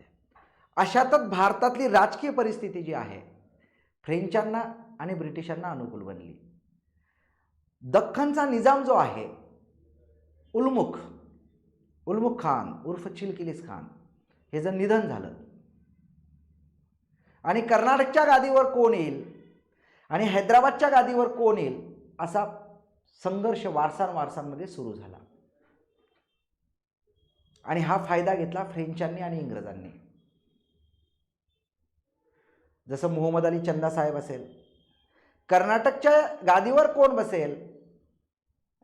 अशातच भारतातली राजकीय परिस्थिती जी आहे फ्रेंचांना आणि ब्रिटिशांना अनुकूल बनली. दख्खनचा निजाम जो आहे उल्मुख खान उर्फ चिलकिलीस खान, हे जर निधन झालं आणि कर्नाटकच्या गादीवर कोण येईल आणि हैदराबादच्या गादीवर कोण येईल असा संघर्ष वारसांमध्ये सुरू झाला. आणि हा फायदा घेतला फ्रेंचांनी आणि इंग्रजांनी. जसं मोहम्मद अली चंदा साहेब असेल, कर्नाटकच्या गादीवर कोण बसेल,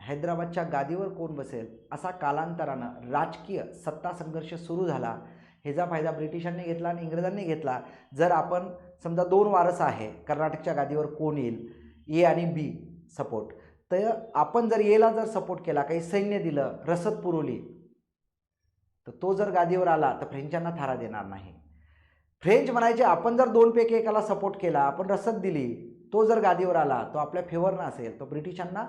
हैदराबादच्या गादीवर कोण बसेल, असा कालांतरानं राजकीय सत्ता संघर्ष सुरू झाला. ह्याचा फायदा ब्रिटिशांनी घेतला आणि इंग्रजांनी घेतला. जर आपण समजा 2 वारस आहे, कर्नाटकच्या गादीवर कोण येईल, ए आणि बी सपोर्ट, तर आपण जर एला जर सपोर्ट केला, काही सैन्य दिलं, रसद पुरवली, तर तो जर गादीवर आला तर फ्रेंचांना थारा देणार नाही. फ्रेंच म्हणायचे आपण जर 2 पैकी एकाला सपोर्ट केला, आपण रसद दिली, तो जर गादीवर आला तो आपल्या फेवरनं असेल, तो ब्रिटिशांना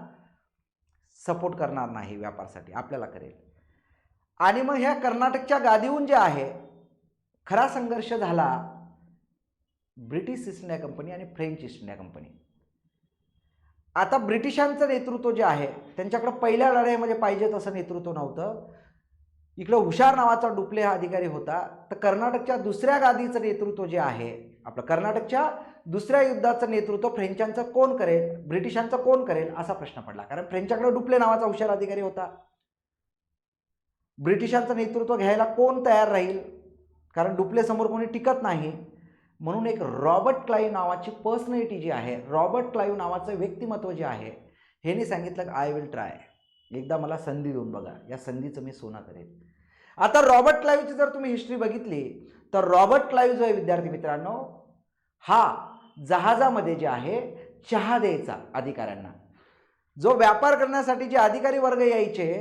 सपोर्ट करणार नाही, व्यापारासाठी आपल्याला करेल. आणि मग ह्या कर्नाटकच्या गादीहून जे आहे खरा संघर्ष झाला ब्रिटिश ईस्ट इंडिया कंपनी आणि फ्रेंच ईस्ट इंडिया कंपनी. आता ब्रिटिशांचं नेतृत्व जे आहे त्यांच्याकडे पहिल्या लढाईमध्ये पाहिजे तसं नेतृत्व नव्हतं. इकडं हुशार नावाचा डुप्ले हा अधिकारी होता. तर कर्नाटकच्या दुसऱ्या गादीचं नेतृत्व जे आहे, आपलं कर्नाटकच्या दुसऱ्या युद्धाचं नेतृत्व फ्रेंचांचं कोण करेल, ब्रिटिशांचं कोण करेल असा प्रश्न पडला. कारण फ्रेंचाकडे डुप्ले नावाचा हुशार अधिकारी होता. ब्रिटिशांचं नेतृत्व घ्यायला कोण तयार राहील, कारण डुप्ले समोर कोणी टिकत नाही. म्हणून एक रॉबर्ट क्लाइव्ह नावाची पर्सनॅलिटी जी आहे, रॉबर्ट क्लाइव्ह नावाचं व्यक्तिमत्व जे आहे, ह्याने सांगितलं आय विल ट्राय, एकदा मला संधी देऊन बघा, या संधीचं मी सोनं करेन. आता रॉबर्ट क्लाइव्हची जर तुम्ही हिस्ट्री बघितली तर रॉबर्ट क्लाइव्ह जो आहे विद्यार्थी मित्रांनो, हा जहाजामध्ये जे आहे चहा द्यायचा अधिकाऱ्यांना. जो व्यापार करण्यासाठी जे अधिकारी वर्ग यायचे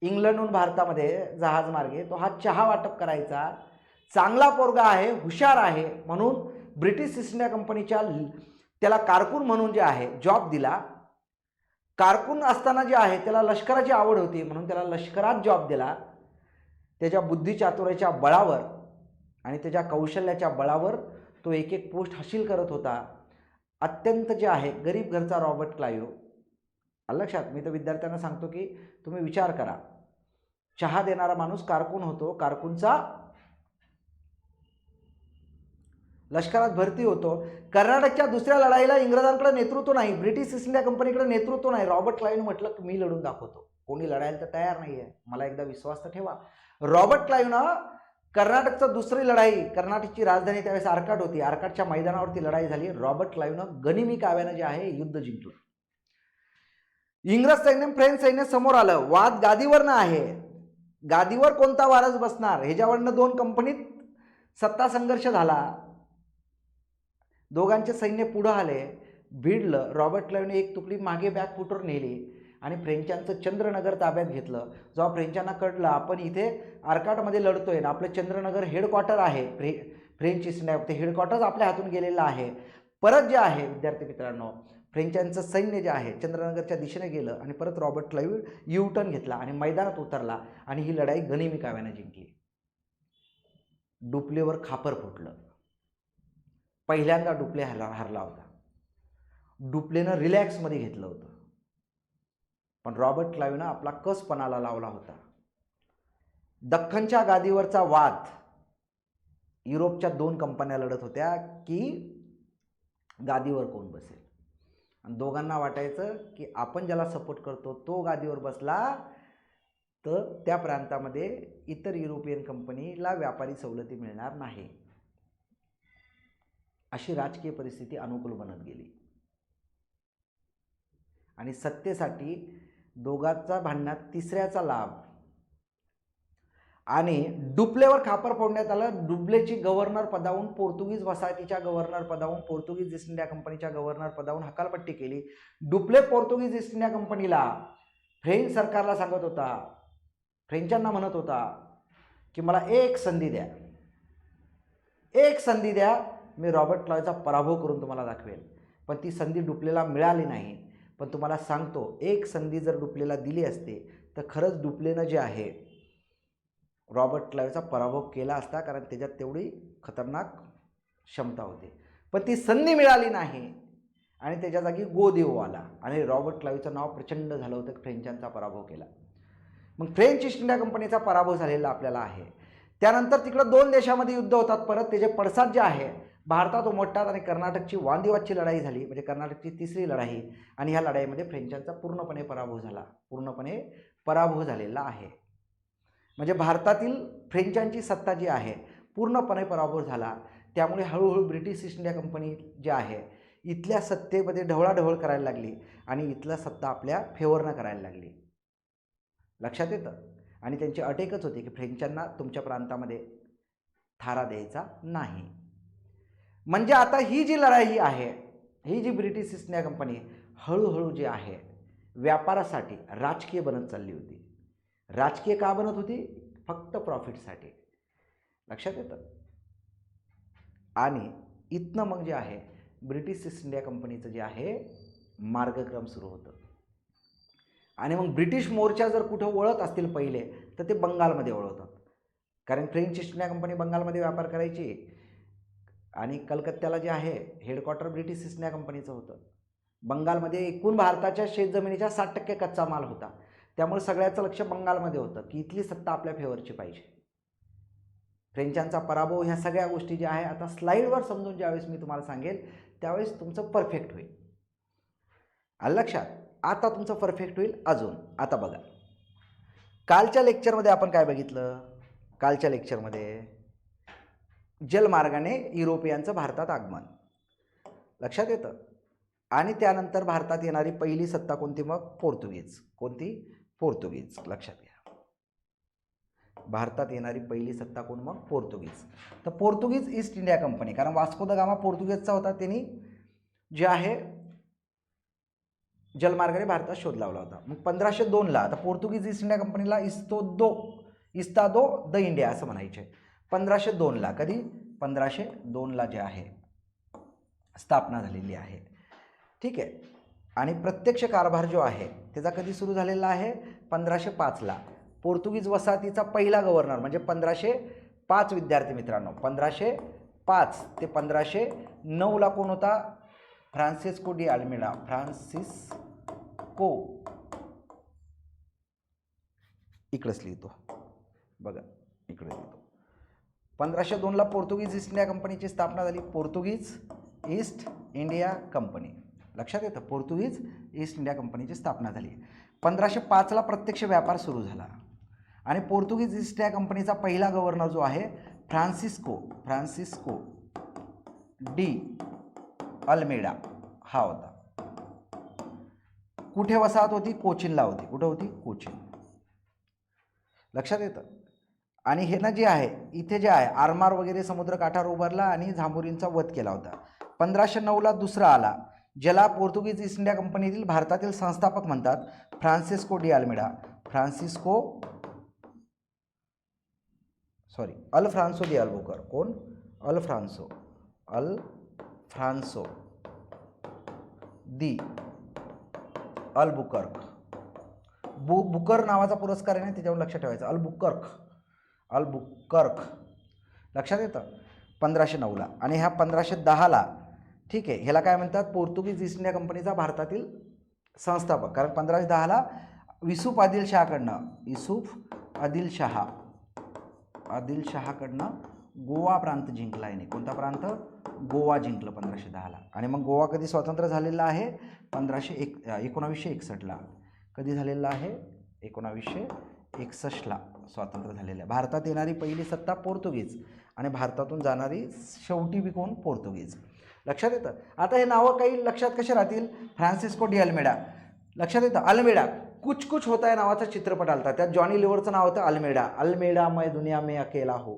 इंग्लंडहून भारतामध्ये जहाजमार्गे, तो हा चहा वाटप करायचा. चांगला पोरगा आहे, हुशार आहे, म्हणून ब्रिटिश ईस्ट इंडिया कंपनीच्या त्याला कारकून म्हणून जे आहे जॉब दिला. कारकून असताना जे आहे त्याला लष्कराची आवड होती, म्हणून त्याला लष्करात जॉब दिला. त्याच्या बुद्धिचातुर्याच्या बळावर आणि त्याच्या कौशल्याच्या बळावर तो एक एक पोस्ट हासिल करत होता. अत्यंत जे आहे गरीब घरचा रॉबर्ट क्लाइव्ह. लक्षात, मी तर विद्यार्थ्यांना सांगतो की तुम्ही विचार करा, चहा देणारा माणूस कारकून होतो, कारकूनचा लष्करात भरती होतो. कर्नाटकच्या दुसऱ्या लढाईला इंग्रजांकडे नेतृत्व नाही, ब्रिटिश ईस्ट इंडिया कंपनीकडे नेतृत्व नाही. रॉबर्ट क्लाइव्ह म्हटलं की मी लढून दाखवतो, कोणी लढायला तर तयार नाही आहे, मला एकदा विश्वास तर ठेवा. रॉबर्ट क्लाइव्हनं कर्नाटकचं दुसरी लढाई, कर्नाटकची राजधानी त्यावेळेस आर्काट होती, आर्काटच्या मैदानावरती लढाई झाली. रॉबर्ट क्लाइव्हनं गनिमी काव्यानं जे आहे युद्ध जिंकलं. इंग्रज सैन्य फ्रेंच सैन्य समोर आलं. वाद गादीवरनं आहे, गादीवर कोणता वारस बसणार ह्याच्यावरनं 2 कंपनीत सत्ता संघर्ष झाला. दोघांचे सैन्य पुढं आले, भिडलं. रॉबर्ट क्लाइव्हने एक तुकडी मागे बॅकफुटवर नेली आणि फ्रेंचांचं चंद्रनगर ताब्यात घेतलं. जेव्हा फ्रेंचांना कळलं आपण इथे आर्काटमध्ये लढतोय ना, आपलं चंद्रनगर हेडक्वार्टर आहे, फ्रेंच ईस्ट इंडिया ते हेडक्वार्टर्स आपल्या हातून गेलेलं आहे. परत जे आहे विद्यार्थी मित्रांनो, फ्रेंचांचं सैन्य जे आहे चंद्रनगरच्या दिशेने गेलं आणि परत रॉबर्ट क्लाइव्ह यू टर्न घेतला आणि मैदानात उतरला आणि ही लढाई गनिमी काव्याने जिंकली. डुप्लेवर खापर फुटलं. पहिल्यांदा डुप्ले हरला होता. डुप्लेनं रिलॅक्समध्ये घेतलं होतं, पण रॉबर्ट क्लाइव्हनं आपला कस पणाला लावला होता. दख्खनच्या गादीवरचा वाद युरोपच्या 2 कंपन्या लढत होत्या की गादीवर कोण बसेल, आणि दोघांना वाटायचं की आपण ज्याला सपोर्ट करतो तो गादीवर बसला तर त्या प्रांतामध्ये इतर युरोपियन कंपनीला व्यापारी सवलती मिळणार नाही. अशी राजकीय परिस्थिती अनुकूल बनत गेली आणि सत्तेसाठी दोघांचा भांडणात तिसऱ्याचा लाभ. आणि डुप्लेवर खापर फोडण्यात आलं. डुप्लेची गव्हर्नर पदावरून पोर्तुगीज वसाहतीच्या गव्हर्नर पदावरून पोर्तुगीज ईस्ट इंडिया कंपनीच्या गव्हर्नर पदावरून हकालपट्टी केली. डुप्ले पोर्तुगीज ईस्ट इंडिया कंपनीला फ्रेंच सरकारला सांगत होता, फ्रेंचांना म्हणत होता की मला एक संधी द्या, एक संधी द्या, मी रॉबर्ट क्लाइव्हचा पराभव करून तुम्हाला दाखवेल. पण ती संधी डुप्लेला मिळाली नाही. पण तुम्हाला सांगतो, एक संधी जर डुप्लेला दिली असते तर खरंच डुप्लेनं जे आहे रॉबर्ट क्लाइव्हचा पराभव केला असता, कारण त्याच्यात तेवढी खतरनाक क्षमता होती. पण ती संधी मिळाली नाही आणि त्याच्या जागी गोदेव आला आणि रॉबर्ट क्लाइव्हचं नाव प्रचंड झालं होतं. फ्रेंचांचा पराभव केला. मग फ्रेंच ईस्ट इंडिया कंपनीचा पराभव झालेला आपल्याला आहे. त्यानंतर तिकडं 2 देशामध्ये युद्ध होतात. परत त्याचे पडसाद जे आहे भारतात उमटतात आणि कर्नाटकची वांदिवादची लढाई झाली, म्हणजे कर्नाटकची तिसरी लढाई. आणि ह्या लढाईमध्ये फ्रेंचांचा पूर्णपणे पराभव झाला, पूर्णपणे पराभव झालेला आहे. म्हणजे भारतातील फ्रेंचांची सत्ता जी आहे पूर्णपणे पराभव झाला. त्यामुळे हळूहळू ब्रिटिश ईस्ट इंडिया कंपनी जी आहे इथल्या सत्तेमध्ये ढवळाढवळ करायला लागली आणि इथल्या सत्ता आपल्या फेवरनं करायला लागली. लक्षात येतं. आणि त्यांची अट एकच होती की फ्रेंचांना तुमच्या प्रांतामध्ये थारा द्यायचा नाही. म्हणजे आता ही जी लढाई आहे, ही जी ब्रिटिश ईस्ट इंडिया कंपनी हळूहळू जी आहे व्यापारासाठी राजकीय बनत चालली होती. राजकीय का बनत होती? फक्त प्रॉफिटसाठी. लक्षात येतं. आणि इथनं मग जे आहे ब्रिटिश ईस्ट इंडिया कंपनीचं जे आहे मार्गक्रम सुरू होतं. आणि मग ब्रिटिश मोर्चा जर कुठं वळत असतील पहिले तर ते बंगालमध्ये वळवतात, कारण फ्रेंच ईस्ट इंडिया कंपनी बंगालमध्ये व्यापार करायची आणि कलकत्त्याला जे आहे हेडक्वार्टर ब्रिटिश ईस्ट इंडिया कंपनीचं होतं. बंगालमध्ये एकूण भारताच्या शेतजमिनीच्या 60% कच्चा माल होता. त्यामुळे सगळ्याचं लक्ष बंगालमध्ये होतं की इथली सत्ता आपल्या फेवरची पाहिजे. फ्रेंचांचा पराभव, ह्या सगळ्या गोष्टी ज्या आहे आता स्लाईडवर समजून ज्यावेळेस मी तुम्हाला सांगेल त्यावेळेस तुमचं परफेक्ट होईल. आलं लक्षात? आता तुमचं परफेक्ट होईल. अजून आता बघा, कालच्या लेक्चरमध्ये आपण काय बघितलं? कालच्या लेक्चरमध्ये जलमार्गाने युरोपियांचं भारतात आगमन. लक्षात येतं. आणि त्यानंतर भारतात येणारी पहिली सत्ता कोणती? मग पोर्तुगीज. कोणती? पोर्तुगीज. लक्षात घ्या, भारतात येणारी पहिली सत्ता कोण? मग पोर्तुगीज. तर पोर्तुगीज ईस्ट इंडिया कंपनी, कारण वास्को द गामा पोर्तुगीजचा होता, त्यांनी जे आहे जलमार्गाने भारतात शोध लावला होता. मग 1502ला आता पोर्तुगीज ईस्ट इंडिया कंपनीला इस्तादो द इंडिया असं म्हणायचे. 1502ला कधी? 1502ला जे आहे स्थापना झालेली आहे. ठीक आहे. आणि प्रत्यक्ष कारभार जो आहे त्याचा कधी सुरू झालेला आहे? 1505ला. पोर्तुगीज वसाहतीचा पहिला गव्हर्नर म्हणजे 1505 विद्यार्थी मित्रांनो, 1505 ते 1509ला कोण होता? Francisco de Almeida. फ्रान्सिस्को, इकडेच लिहितो बघा, इकडे लिहितो. 1502ला पोर्तुगीज ईस्ट इंडिया कंपनीची स्थापना झाली. पोर्तुगीज ईस्ट इंडिया कंपनी. लक्षात येतं. पोर्तुगीज ईस्ट इंडिया कंपनीची स्थापना झाली. 1505ला प्रत्यक्ष व्यापार सुरू झाला आणि पोर्तुगीज ईस्ट इंडिया कंपनीचा पहिला गव्हर्नर जो आहे फ्रान्सिस्को डी अल्मेडा हा होता. कुठे वसाहत होती? कोचीनला होती. कुठं होती? कोचीन. लक्षात येतं. आणि हे ना जे आहे इथे जे आहे आरमार वगैरे समुद्रकाठावर उभारला आणि झामुरींचा वध केला होता. 1509ला दुसरा आला, ज्याला पोर्तुगीज ईस्ट इंडिया कंपनीतील भारतातील संस्थापक म्हणतात, Francisco de Almeida. Alfonso de Albuquerque. कोण? Alfonso de Albuquerque. बुकर नावाचा पुरस्कार आहे ना, त्याच्यावर लक्षात ठेवायचं. अल्बुकर्क लक्षात येतं 1509ला. आणि ह्या 1510ला, ठीक आहे, ह्याला काय म्हणतात, पोर्तुगीज ईस्ट इंडिया कंपनीचा भारतातील संस्थापक. कारण 1510ला युसूफ आदिलशहाकडनं गोवा प्रांत जिंकला आहे. कोणता प्रांत? गोवा जिंकलं 1510ला. आणि मग गोवा कधी स्वतंत्र झालेला आहे? 1961ला. कधी झालेला आहे? 1961ला स्वातंत्र्य झालेलं आहे. भारतात येणारी पहिली सत्ता पोर्तुगीज आणि भारतातून जाणारी शेवटी बी कोण? पोर्तुगीज. लक्षात येतं. आता हे नावं काही लक्षात कसे राहतील? Francisco de Almeida. लक्षात येतं. अल्मेडा. कुछ कुछ होता है नावाचा चित्रपट आलता, त्यात जॉनी लिव्हरचं नाव होतं अल्मेडा मैं दुनिया में अकेला हो.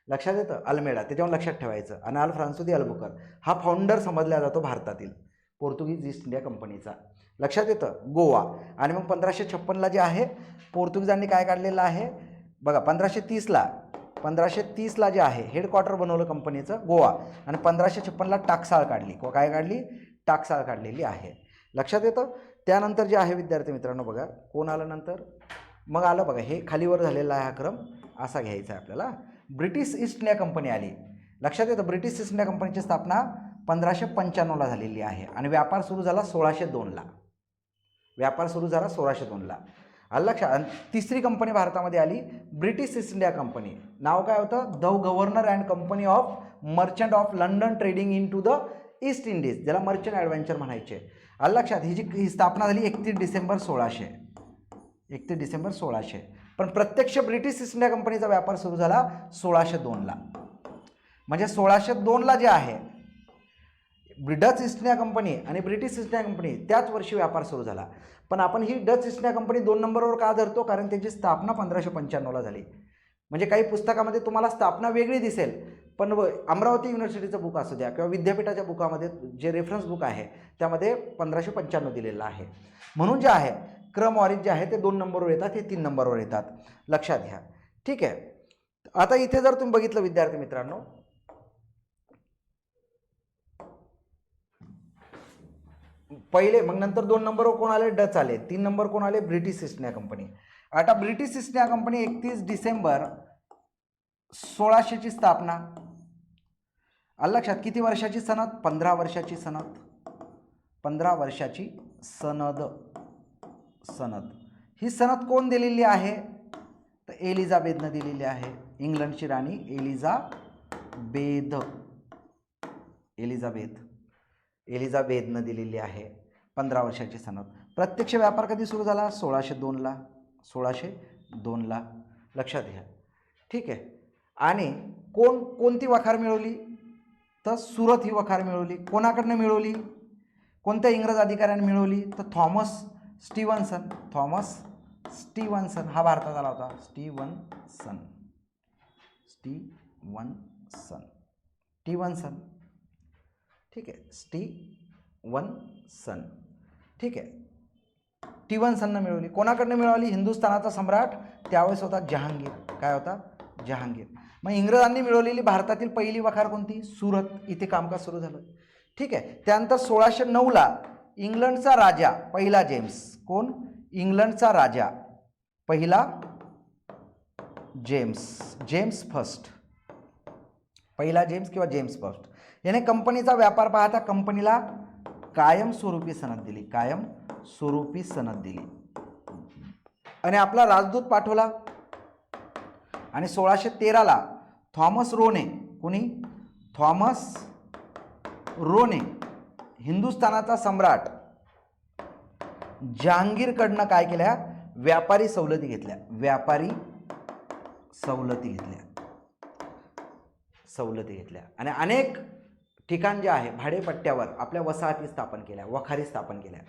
लक्षात येतं. अल्मेडा, त्याच्यावर लक्षात ठेवायचं. आणि अल्फ्रान्सो दी अल्बुकर्क हा फाउंडर समजला जातो भारतातील पोर्तुगीज ईस्ट इंडिया कंपनीचा. लक्षात येतं. गोवा. आणि मग 1556ला जे आहे पोर्तुगीजांनी काय काढलेलं आहे बघा. 1530ला जे आहे हेडक्वार्टर बनवलं कंपनीचं गोवा. आणि 1556ला टाकसाळ काढली. काय काढली? टाकसाळ काढलेली आहे. लक्षात येतं. त्यानंतर जे आहे विद्यार्थी मित्रांनो बघा, कोण आलं नंतर? मग आलं बघा, हे खालीवर झालेला आहे हा क्रम, असा घ्यायचा आहे आपल्याला. ब्रिटिश ईस्ट इंडिया कंपनी आली. लक्षात येतं. ब्रिटिश ईस्ट इंडिया कंपनीची स्थापना 1595ला झालेली आहे. आणि व्यापार सुरू झाला 1602ला. व्यापार सुरू झाला 1602ला. आलं लक्षात. आणि तिसरी कंपनी भारतामध्ये आली, ब्रिटिश ईस्ट इंडिया कंपनी. नाव काय होतं? The governor and company of merchant of London trading in to the East Indies, ज्याला मर्चंट ॲडव्हेंचर म्हणायचे. आलं लक्षात. ही स्थापना झाली 31 डिसेंबर 1600. पण प्रत्यक्ष ब्रिटिश ईस्ट इंडिया कंपनीचा व्यापार सुरू झाला 1602ला. म्हणजे 1602ला जे आहे डच ईस्ट इंडिया कंपनी आणि ब्रिटिश ईस्ट इंडिया कंपनी त्याच वर्षी व्यापार सुरू झाला. पण आपण ही डच ईस्ट इंडिया कंपनी 2 नंबरवर का धरतो? कारण त्याची स्थापना 1595ला झाली. म्हणजे काही पुस्तकामध्ये तुम्हाला स्थापना वेगळी दिसेल, पण अमरावती युनिव्हर्सिटीचं बुक असू द्या किंवा विद्यापीठाच्या बुकामध्ये जे रेफरन्स बुक आहे त्यामध्ये 1595 दिलेलं आहे. म्हणून जे आहे क्रम वारीत जे आहे ते 2 नंबरवर येतात, हे 3 नंबरवर येतात. लक्षात घ्या. ठीक आहे. आता इथे जर तुम्ही बघितलं विद्यार्थी मित्रांनो, पहिले, मग नंतर 2 नंबरवर कोण आले? डच आले. 3 नंबर कोण आले? British East India Company. आता ब्रिटिश ईस्ट इंडिया कंपनी 31 डिसेंबर 1600ची स्थापना. आलं लक्षात. किती वर्षाची सनद? 15 वर्षाची सनद. 15 वर्षाची सनद. ही सनद कोण दिलेली आहे? तर एलिझाबेथनं दिलेली आहे. इंग्लंडची राणी एलिझाबेथनं दिलेली आहे 15 वर्षाची सनद. प्रत्यक्ष व्यापार कधी सुरू झाला? 1602ला. लक्षात घ्या. ठीक आहे. आणि कोणती वखार मिळवली? तर सुरत ही वखार मिळवली. कोणाकडनं मिळवली? कोणत्या इंग्रज अधिकाऱ्याने मिळवली? तर थॉमस स्टीवनसन हा भारतात आला होता. स्टीवनसन. ठीक आहे. स्टीवनसन. ठीक आहे. स्टीवनसननं मिळवली. कोणाकडनं मिळवली? हिंदुस्थानाचा सम्राट त्यावेळेस होता जहांगीर. काय होता? जहांगीर. मग इंग्रजांनी मिळवलेली भारतातील पहिली वखार कोणती? सुरत. इथे कामकाज सुरू झालं. ठीक आहे. त्यानंतर 1609ला इंग्लंडचा राजा पहिला जेम्स. कोण? इंग्लंडचा राजा पहिला जेम्स फर्स्ट. पहिला जेम्स किंवा जेम्स फर्स्ट याने कंपनीचा व्यापार पाहता कंपनीला कायमस्वरूपी सनद दिली आणि आपला राजदूत पाठवला. आणि 1613ला थॉमस रोने हिंदुस्थानाचा सम्राट जहांगीरकडनं काय केल्या? व्यापारी सवलती घेतल्या. आणि अनेक ठिकाण जे आहे भाडेपट्ट्यावर आपल्या वसाहती स्थापन केल्या, वखारी स्थापन केल्या.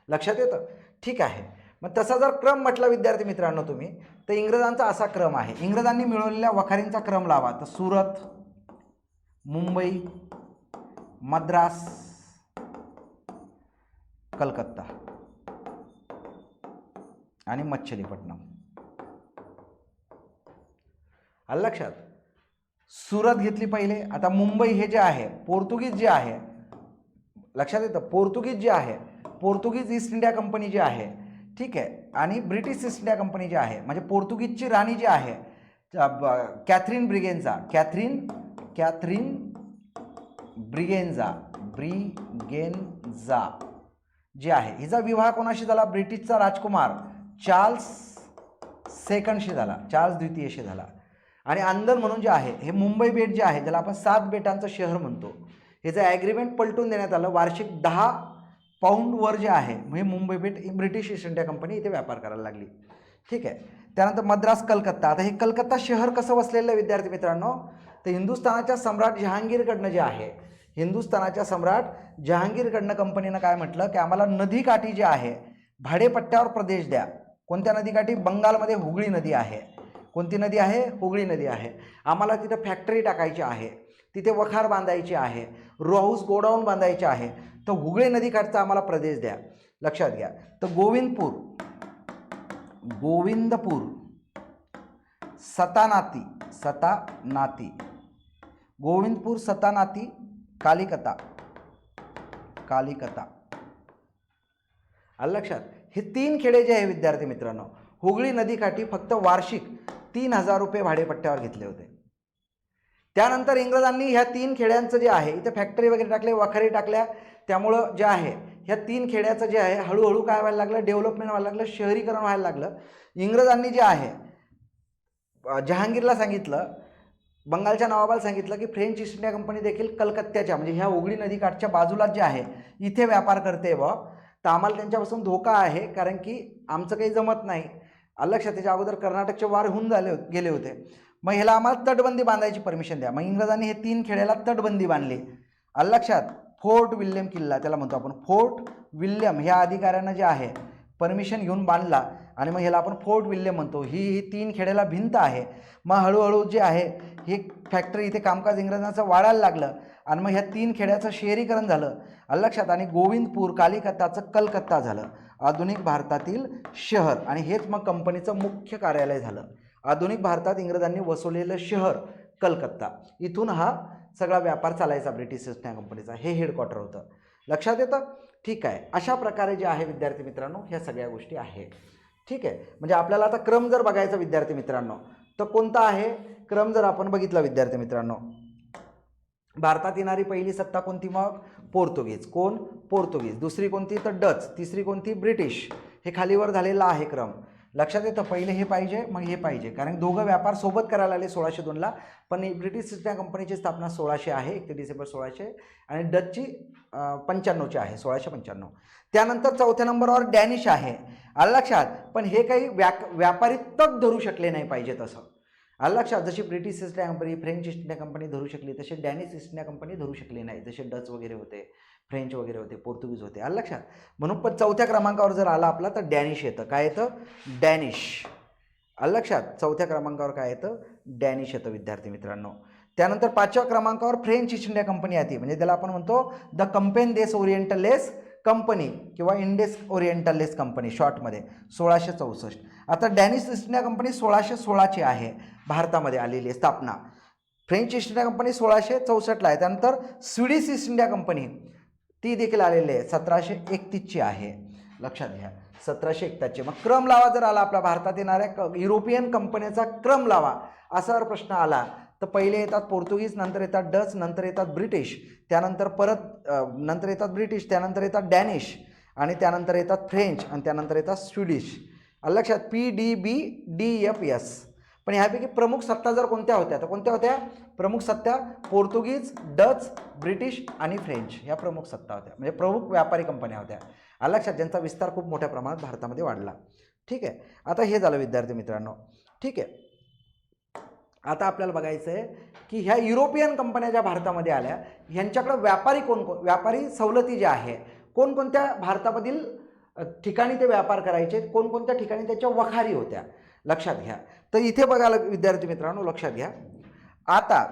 लक्षात येतं. ठीक आहे. मग तसा जर क्रम म्हटला विद्यार्थी मित्रांनो तुम्ही, तर इंग्रजांचा असा क्रम आहे. इंग्रजांनी मिळवलेल्या वखारींचा क्रम लावा. तर सुरत, मुंबई, मद्रास, कलकत्ता आणि मच्छलीपट्टणम. आलं लक्षात. सुरत घेतली पहिले. आता मुंबई हे जे आहे पोर्तुगीज जे आहे लक्षात येतं, पोर्तुगीज जे आहे, पोर्तुगीज ईस्ट इंडिया कंपनी जी आहे, ठीक आहे, आणि ब्रिटिश ईस्ट इंडिया कंपनी जी आहे, म्हणजे पोर्तुगीजची राणी जी आहे कॅथरीन ब्रिगेन्झा, कॅथरीन ब्रिगेन्झा जी आहे, हिचा विवाह कोणाशी झाला? ब्रिटिशचा राजकुमार चार्ल्स सेकंडशी झाला, चार्ल्स द्वितीयशी झाला. आणि अंदर म्हणून जे आहे, हे मुंबई बेट जे आहे, ज्याला आपण 7 बेटांचं शहर म्हणतो, ह्याचं ॲग्रीमेंट पलटून देण्यात आलं. वार्षिक 10 पाऊंडवर जे आहे, म्हणजे मुंबई बेट ब्रिटिश ईस्ट इंडिया कंपनी इथे व्यापार करायला लागली. ठीक आहे. त्यानंतर मद्रास, कलकत्ता. आता हे कलकत्ता शहर कसं वसलेलं आहे विद्यार्थी मित्रांनो? तर हिंदुस्थानाच्या सम्राट जहांगीरकडनं जे आहे, हिंदुस्थानाच्या सम्राट जहांगीरकडनं कंपनीनं काय म्हटलं की आम्हाला नदीकाठी जे आहे भाडेपट्ट्यावर प्रदेश द्या. कोणत्या नदीकाठी? बंगालमध्ये हुगळी नदी आहे. कोणती नदी आहे? हुगळी नदी आहे. आम्हाला तिथं फॅक्टरी टाकायची आहे, तिथे वखार बांधायची आहे, रो हाऊस गोडाऊन बांधायचे आहे, तर हुगळी नदीकाठचा आम्हाला प्रदेश द्या. लक्षात घ्या. तर गोविंदपूर, सतानाती, गोविंदपूर, सतानाती, कालिकता. आलं लक्षात? हे 3 खेडे जे आहे विद्यार्थी मित्रांनो, हुगळी नदीकाठी फक्त वार्षिक 3,000 रुपये भाडेपट्ट्यावर घेतले होते. त्यानंतर इंग्रजांनी ह्या 3 खेड्यांचं जे आहे, इथे फॅक्टरी वगैरे टाकले, वखारी टाकल्या, त्यामुळं जे आहे ह्या 3 खेड्याचं जे आहे हळूहळू काय व्हायला लागलं? डेव्हलपमेंट व्हायला लागलं, शहरीकरण व्हायला लागलं. इंग्रजांनी जे आहे जहांगीरला सांगितलं, बंगालच्या नवाबाला सांगितलं की फ्रेंच ईस्ट इंडिया कंपनी देखील कलकत्त्याच्या, म्हणजे ह्या हुगळी नदीकाठच्या बाजूलाच जे आहे इथे व्यापार करते व तर आम्हाला त्यांच्यापासून धोका आहे, कारण की आमचं काही जमत नाही. लक्षात, त्याच्या अगोदर कर्नाटकचे वार होऊन गेले होते. मग ह्याला आम्हाला तटबंदी बांधायची परमिशन द्या. मग इंग्रजांनी हे 3 खेड्याला तटबंदी बांधली. लक्षात, फोर्ट विल्यम किल्ला त्याला म्हणतो आपण. फोर्ट विल्यम ह्या अधिकाऱ्यानं जे आहे परमिशन घेऊन बांधला आणि मग ह्याला आपण फोर्ट विल्यम म्हणतो. ही 3 खेड्याला भिंत आहे. मग हळूहळू जे आहे हे फॅक्टरी इथे कामकाज इंग्रजांचं वाढायला लागलं आणि मग ह्या 3 खेड्याचं शहरीकरण झालं. लक्षात, आणि गोविंदपूर, कालिकताचं कलकत्ता झालं, आधुनिक भारतातील शहर. आणि हेच मग कंपनीचं मुख्य कार्यालय झालं. आधुनिक भारतात इंग्रजांनी वसवलेलं शहर कलकत्ता, इथून हा सगळा व्यापार चालायचा ब्रिटिश ईस्ट इंडिया कंपनीचा. हे हेडक्वार्टर होतं. लक्षात येतं? ठीक आहे. अशा प्रकारे जे आहे विद्यार्थी मित्रांनो ह्या सगळ्या गोष्टी आहेत. ठीक आहे. म्हणजे आपल्याला आता क्रम जर बघायचा विद्यार्थी मित्रांनो तर कोणता आहे क्रम? जर आपण बघितला विद्यार्थी मित्रांनो, भारतात येणारी पहिली सत्ता कोणती? मग पोर्तुगीज. कोण? पोर्तुगीज. दुसरी कोणती? तर डच. तिसरी कोणती? ब्रिटिश. हे खालीवर झालेला आहे क्रम. लक्षात येतं? पहिले हे पाहिजे, मग हे पाहिजे, कारण दोघं व्यापार सोबत करायला आले 1602ला. पण ब्रिटिश ईस्ट इंडिया कंपनीची स्थापना 1600 आहे, 31 डिसेंबर 1600, आणि डचची 95ची आहे, 1695. त्यानंतर 4थ्या नंबरवर डॅनिश आहे. आलं लक्षात? पण हे काही व्यापारी तग धरू शकले नाही पाहिजे तसं. आलं लक्षात? जशी British East India company, French east India company धरू शकली, तसे डॅनिश ईस्ट इंडिया कंपनी धरू शकली नाही. जसे डच वगैरे होते, फ्रेंच वगैरे होते, पोर्तुगीज होते. आलं लक्षात? म्हणून पण 4थ्या क्रमांकावर जर आला आपला तर डॅनिश येतं. काय येतं? डॅनिश. आलं लक्षात? 4थ्या क्रमांकावर काय येतं? डॅनिश येतं विद्यार्थी मित्रांनो. त्यानंतर 5व्या क्रमांकावर फ्रेंच ईस्ट इंडिया कंपनी येते, म्हणजे त्याला आपण म्हणतो द कंपेन देस ओरिएंटलेस कंपनी किंवा इंडेस ओरिएंटलेस कंपनी शॉर्टमध्ये, 1664. आता डॅनिश ईस्ट इंडिया कंपनी 1616ची आहे, भारतामध्ये आलेली आहे स्थापना. फ्रेंच ईस्ट इंडिया कंपनी 1664ला आहे. त्यानंतर स्वीडिश ईस्ट इंडिया कंपनी ती देखील आलेली आहे, 1731ची आहे. लक्षात घ्या, 1731ची. मग क्रम लावा जर आला आपल्या भारतात येणाऱ्या युरोपियन कंपन्याचा क्रम लावा असा जर प्रश्न आला तर पहिले येतात पोर्तुगीज, नंतर येतात डच, नंतर येतात ब्रिटिश, त्यानंतर नंतर येतात ब्रिटिश, त्यानंतर येतात डॅनिश, आणि त्यानंतर येतात फ्रेंच, आणि त्यानंतर येतात स्वीडिश. लक्षात? PDBDFS. पण ह्यापैकी प्रमुख सत्ता जर कोणत्या होत्या तर कोणत्या होत्या? प्रमुख सत्ता पोर्तुगीज, डच, ब्रिटिश आणि फ्रेंच ह्या प्रमुख सत्ता होत्या, म्हणजे प्रमुख व्यापारी कंपन्या होत्या. लक्षात? ज्यांचा विस्तार खूप मोठ्या प्रमाणात भारतामध्ये वाढला. ठीक आहे. आता हे झालं विद्यार्थी मित्रांनो. ठीक आहे. आता आपल्याला बघायचं आहे की ह्या युरोपियन कंपन्या ज्या भारतामध्ये आल्या ह्यांच्याकडे व्यापारी सवलती ज्या आहे, कोणकोणत्या भारतामधील ठिकाणी ते व्यापार करायचे, कोणकोणत्या ठिकाणी त्याच्या वखारी होत्या. लक्षात घ्या. तर इथे बघायला विद्यार्थी मित्रांनो लक्षात घ्या, आता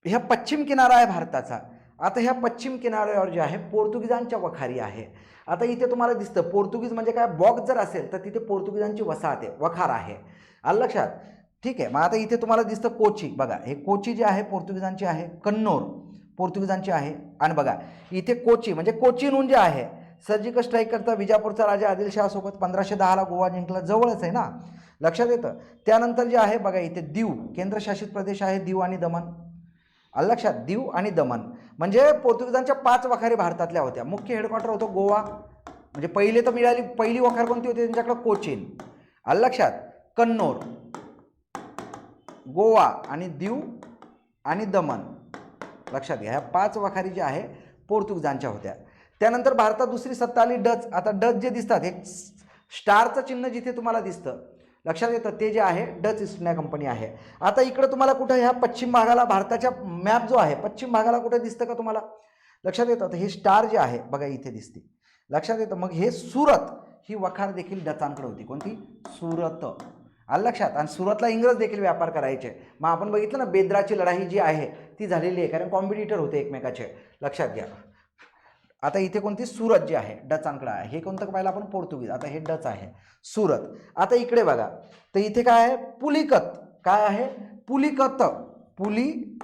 ह्या पश्चिम किनारा आहे भारताचा. आता ह्या पश्चिम किनाऱ्यावर जे आहे पोर्तुगीजांच्या वखारी आहे. आता इथे तुम्हाला दिसतं पोर्तुगीज म्हणजे काय, बॉक्स जर असेल तर तिथे पोर्तुगीजांची वसाहत आहे, वखार आहे. आलं लक्षात? ठीक आहे. मग आता इथे तुम्हाला दिसतं कोची. बघा, हे कोची जे आहे पोर्तुगीजांची आहे. कन्नौर पोर्तुगीजांची आहे. आणि बघा इथे कोची म्हणजे कोचीनहून जे आहे सर्जिकल स्ट्राईक करता विजापूरचा राजा आदिलशहासोबत 1510ला गोवा जिंकला, जवळच आहे ना, लक्षात येतं. त्यानंतर जे आहे बघा इथे दीव केंद्रशासित प्रदेश आहे, दीव आणि दमण. आलं लक्षात, दीव आणि दमण म्हणजे पोर्तुगीजांच्या 5 वखारी भारतातल्या होत्या. मुख्य हेडक्वार्टर होतं गोवा, म्हणजे पहिले तर मिळाली पहिली वखार कोणती होती त्यांच्याकडे, कोचीन. आलं लक्षात, कन्नौर, गोवा आणि दीव आणि दमण, लक्षात घ्या. ह्या 5 वखारी ज्या आहे पोर्तुगीजांच्या होत्या. त्यानंतर भारतात दुसरी सत्ता आली डच. आता डच जे दिसतात हे स्टारचं चिन्ह जिथे तुम्हाला दिसतं लक्षात येतं ते जे आहे डच ईस्ट इंडिया कंपनी आहे. आता इकडं तुम्हाला कुठं ह्या पश्चिम भागाला भारताच्या मॅप जो आहे पश्चिम भागाला कुठे दिसतं का तुम्हाला, लक्षात येतं. तर हे स्टार जे आहे बघा इथे दिसते, लक्षात येतं. मग हे सुरत ही वखार देखील डचांकडे होती. कोणती, सुरत. आलं लक्षात. आणि सुरतला इंग्रज देखील व्यापार करायचे. मग आपण बघितलं ना बेद्राची लढाई जी आहे ती झालेली आहे, कारण कॉम्पिटिटर होते एकमेकाचे, लक्षात घ्या. आता इथे कोणती, सुरत जी आहे डचांकडे आहे. हे कोणतं पाहिलं आपण, पोर्तुगीज. आता हे डच आहे, सुरत. आता इकडे बघा तर इथे काय आहे, पुलिकत. काय आहे, पुलिकत. पुलिकत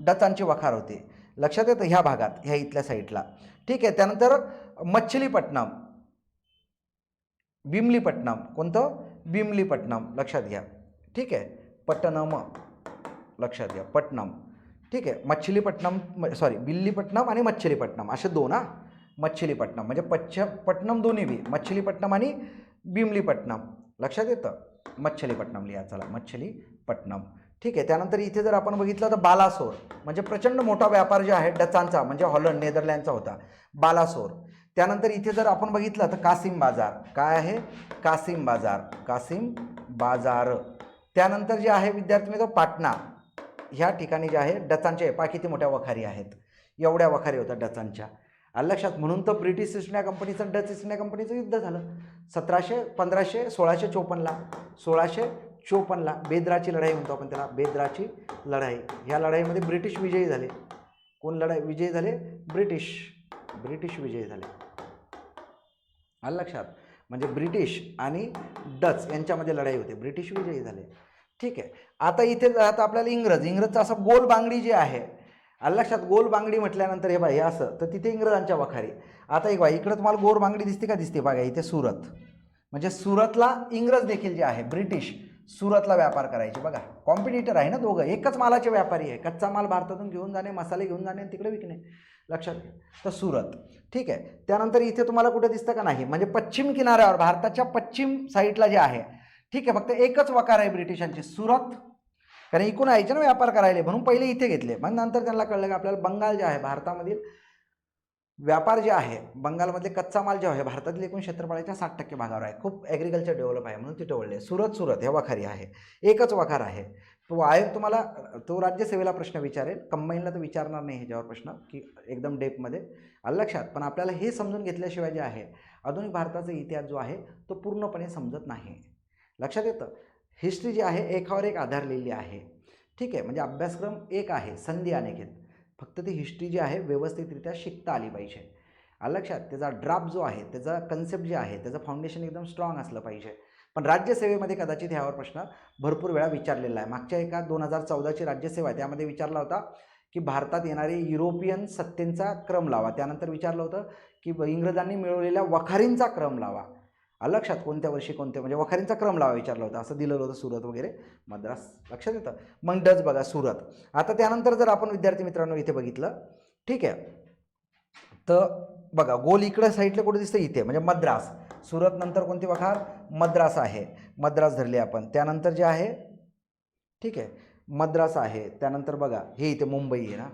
डचांची वखार होते, लक्षात येतं, ह्या भागात, ह्या इथल्या साईडला. ठीक आहे. त्यानंतर मच्छलीपट्टणम, बिमलीपट्टणम. कोणतं, बिमलीपट्टणम, लक्षात घ्या. ठीक आहे, पट्टणम, लक्षात घ्या, पट्टणम. ठीक आहे, मच्छलीपट्टणम, सॉरी बिल्लीपट्टणम आणि मच्छलीपट्टणम असे दोन. मच्छलीपट्टणम म्हणजे पट्टणम दोन्ही बी, मच्छलीपट्टणम आणि बिमलीपट्टणम, लक्षात येतं. मच्छलीपट्टणम लिहा, चला, मच्छलीपट्टणम. ठीक आहे. त्यानंतर इथे जर आपण बघितलं तर बालासोर म्हणजे प्रचंड मोठा व्यापार जे आहे डचांचा म्हणजे हॉलंड नेदरलँडचा होता, बालासोर. त्यानंतर इथे जर आपण बघितलं तर कासिम बाजार. काय आहे, कासिम बाजार, कासिम बाजार. त्यानंतर जे आहे विद्यार्थी मित्र पाटणा, ह्या ठिकाणी जे आहे डचांचे, पहा किती मोठ्या वखारी आहेत, एवढ्या वखारी होत्या डचांच्या. आलं लक्षात. म्हणून तर ब्रिटिश ईस्ट इंडिया कंपनीचं डच ईस्ट इंडिया कंपनीचं युद्ध झालं 1654ला बेद्राची लढाई म्हणतो आपण त्याला, बेद्राची लढाई. ह्या लढाईमध्ये ब्रिटिश विजयी झाले. कोण विजयी झाले, ब्रिटिश विजयी झाले. आलं लक्षात. म्हणजे ब्रिटिश आणि डच यांच्यामध्ये लढाई होते, ब्रिटिश विजयी झाले. ठीक आहे. आता इथे आता आपल्याला इंग्रजचं असं गोल बांगडी जी आहे, आलं लक्षात, गोल बांगडी म्हटल्यानंतर हे बाई असं, तर तिथे इंग्रजांच्या वखारी. आता एक बाई इकडं तुम्हाला गोल बांगडी दिसते का, दिसते बघा इथे, सुरत. म्हणजे सुरतला इंग्रज देखील जे आहे ब्रिटिश सुरतला व्यापार करायचे. बघा कॉम्पिटिटर आहे ना दोघं, एकच मालाचे व्यापारी आहे. कच्चा माल भारतातून घेऊन जाणे, मसाले घेऊन जाणे आणि तिकडे विकणे, लक्षात घ्या. तर सुरत. ठीक आहे. त्यानंतर इथे तुम्हाला कुठे दिसतं का नाही, म्हणजे पश्चिम किनाऱ्यावर भारताच्या पश्चिम साईडला जे आहे, ठीक आहे, फक्त एकच वकार आहे ब्रिटिशांची, सुरत. कारण इकडून यायचे ना व्यापार करायला, म्हणून पहिले इथे घेतले. मग नंतर त्यांना कळलं की आपल्याला बंगाल जे आहे भारतामधील व्यापार जे आहे, बंगालमधले कच्चा माल जे आहे भारतातील एकूण क्षेत्रफळाच्या 60% भागावर आहे, खूप ॲग्रिकल्चर डेव्हलप आहे, म्हणून तिथे वळले. सुरत ह्या वखारी आहे, एकच वखार आहे. तो आयोग तुम्हाला तो राज्यसेवेला प्रश्न विचारेल, कंबाईनला तर विचारणार नाही ह्याच्यावर प्रश्न की एकदम डेपमध्ये. आलं लक्षात. पण आपल्याला हे समजून घेतल्याशिवाय जे आहे आधुनिक भारताचा इतिहास जो आहे तो पूर्णपणे समजत नाही, लक्षात येतं. हिस्ट्री जी आहे एकावर एक आधारलेली आहे. ठीक आहे. म्हणजे अभ्यासक्रम एक आहे, संधी अनेक, फक्त ती हिस्ट्री जी आहे व्यवस्थितरित्या शिकता आली पाहिजे. आलं लक्षात. त्याचा ड्राफ्ट जो आहे, त्याचा कन्सेप्ट जे आहे, त्याचं फाउंडेशन एकदम स्ट्रॉंग असलं पाहिजे. पण राज्यसेवेमध्ये कदाचित ह्यावर प्रश्न भरपूर वेळा विचारलेला आहे. मागच्या एका 2014ची राज्यसेवा आहे त्यामध्ये विचारला होता की भारतात येणारे युरोपियन सत्तेंचा क्रम लावा. त्यानंतर विचारलं होतं की इंग्रजांनी मिळवलेल्या वखारींचा क्रम लावा. आलं लक्षात. कोणत्या वर्षी कोणते, म्हणजे वखारींचा क्रम लावा विचारलं होतं, असं दिलेलं होतं. सुरत वगैरे, मद्रास, लक्षात येतं. मग डच बघा, सुरत. आता त्यानंतर जर आपण विद्यार्थी मित्रांनो इथे बघितलं, ठीक आहे, तर बघा गोल इकडं साईडला कुठे दिसतं, इथे म्हणजे मद्रास. सुरत नंतर कोणती वखार, मद्रास आहे, मद्रास धरली आपण. त्यानंतर जे आहे, ठीक आहे, मद्रास आहे. त्यानंतर बघा हे इथे मुंबई आहे ना,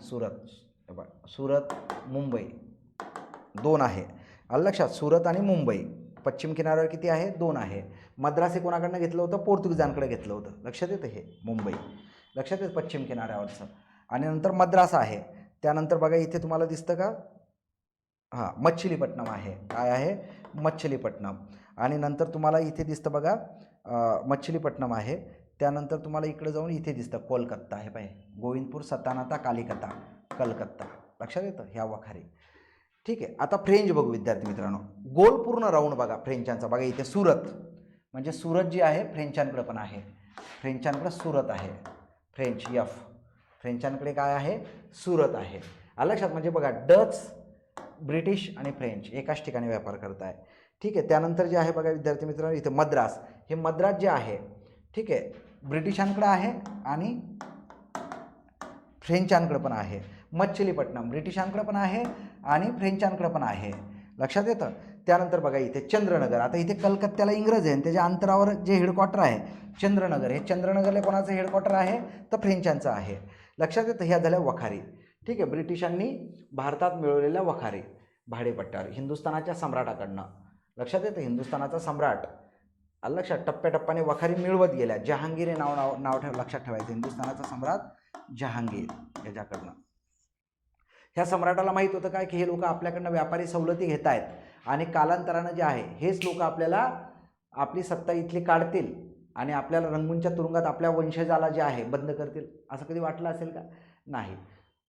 सुरत मुंबई 2 आहे. आलं लक्षात. सुरत आणि मुंबई पश्चिम किनाऱ्यावर किती आहे, 2 आहे. मद्रास हे कोणाकडनं घेतलं होतं, पोर्तुगीजांकडे घेतलं होतं, लक्षात येतं. हे मुंबई लक्षात येतं पश्चिम किनाऱ्यावरचं. आणि नंतर मद्रास आहे. त्यानंतर बघा इथे तुम्हाला दिसतं का, हां, मच्छलीपट्टणम आहे. काय आहे, मच्छलीपट्टणम. आणि नंतर तुम्हाला इथे दिसतं बघा मच्छलीपट्टणम आहे. त्यानंतर तुम्हाला इकडे जाऊन इथे दिसतं कोलकाता आहे, पाहिजे गोविंदपूर, सतानाता, कालिकता, कलकत्ता, लक्षात येतं, ह्या वखारी. ठीक आहे. आता फ्रेंच बघू विद्यार्थी मित्रांनो, गोल पूर्ण राऊंड बघा फ्रेंचांचा. बघा इथे सुरत, म्हणजे सुरत जी आहे फ्रेंचांकडे पण आहे, फ्रेंचांकडे सुरत आहे, फ्रेंच एफ, फ्रेंचांकडे काय आहे, सुरत आहे. आलं लक्षात. म्हणजे बघा डच, ब्रिटिश आणि फ्रेंच एकाच ठिकाणी व्यापार करत आहे. ठीक आहे. त्यानंतर जे आहे बघा विद्यार्थी मित्रांनो, इथे मद्रास, हे मद्रास जे आहे ठीक आहे ब्रिटिशांकडे आहे आणि फ्रेंचांकडे पण आहे. मच्छलीपट्टणम ब्रिटिशांकडे पण आहे आणि फ्रेंचांकडे पण आहे. लक्षात येतं. त्यानंतर बघा इथे चंद्रनगर, आता इथे कलकत्त्याला इंग्रज आहे आणि त्याच्या अंतरावर जे हेडक्वार्टर आहे चंद्रनगर, हे चंद्रनगरला कोणाचं हेडक्वार्टर आहे, तर फ्रेंचांचं आहे. लक्षात येतं. ह्या झाल्या वखारी. ठीक आहे. ब्रिटिशांनी भारतात मिळवलेल्या वखारी भाडेपट्ट्यावर हिंदुस्थानाच्या सम्राटाकडनं. लक्षात येतं. हिंदुस्थानाचा सम्राट, आलं लक्षात, टप्प्याटप्प्याने वखारी मिळवत गेल्या. जहांगीर हे नाव लक्षात ठेवायचं. हिंदुस्थानाचा सम्राट जहांगीर याच्याकडनं. ह्या सम्राटाला माहीत होतं काय की हे लोक आपल्याकडनं व्यापारी सवलती घेत आहेत आणि कालांतरानं जे आहे हेच लोक आपल्याला आपली सत्ता इथली काढतील आणि आपल्याला रंगूनच्या तुरुंगात आपल्या वंशजाला जे आहे बंद करतील. असं कधी वाटलं असेल का? नाही.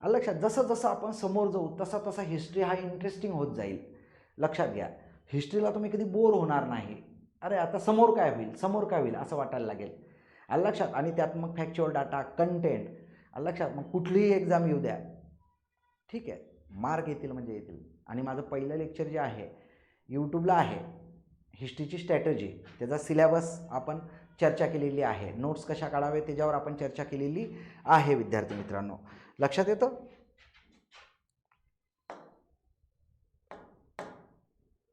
आलं लक्षात. जसं जसं आपण समोर जाऊ तसा तसा हिस्ट्री हा इंटरेस्टिंग होत जाईल. लक्षात घ्या. हिस्ट्रीला तुम्ही कधी बोर होणार नाही. अरे आता समोर काय होईल, समोर काय होईल असं वाटायला लागेल. आलं लक्षात. आणि त्यात मग फॅक्च्युअल डाटा, कंटेंट, आलं लक्षात. मग कुठलीही एक्झाम येऊ द्या, ठीक आहे, मार्क येतील म्हणजे येतील. आणि माझं पहिलं लेक्चर जे आहे यूट्यूबला आहे, हिस्ट्रीची स्ट्रॅटजी, त्याचा सिलेबस आपण चर्चा केलेली आहे. नोट्स कशा काढावे त्याच्यावर आपण चर्चा केलेली आहे विद्यार्थी मित्रांनो. लक्षात येतं.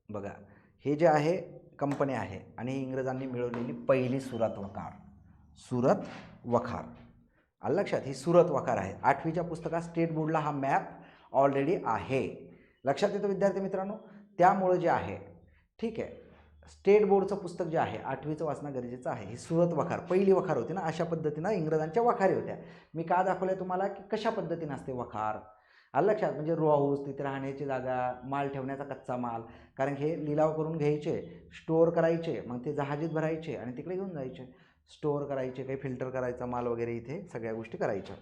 बघा हे जे आहे कंपनी आहे आणि इंग्रजांनी मिळवलेली पहिली सुरत वखार, सुरत वखार. आलं लक्षात. ही सुरत वखार आहे. 8वीच्या पुस्तकात स्टेट बोर्डला हा मॅप ऑलरेडी आहे. लक्षात येतं विद्यार्थी मित्रांनो. त्यामुळे जे आहे ठीक आहे स्टेट बोर्डचं पुस्तक जे आहे 8वीचं वाचणं गरजेचं आहे. ही सुरत वखार पहिली वखार होती ना, अशा पद्धतीनं इंग्रजांच्या वखारी होत्या. मी का दाखवलं तुम्हाला की कशा पद्धतीनं असते वखार. आलं लक्षात. म्हणजे रो हाऊस, तिथे राहण्याची जागा, माल ठेवण्याचा कच्चा माल, कारण हे लिलाव करून घ्यायचे, स्टोअर करायचे, मग ते जहाजीत भरायचे आणि तिकडे घेऊन जायचे. स्टोअर करायचे, काही फिल्टर करायचा माल वगैरे, इथे सगळ्या गोष्टी करायच्या.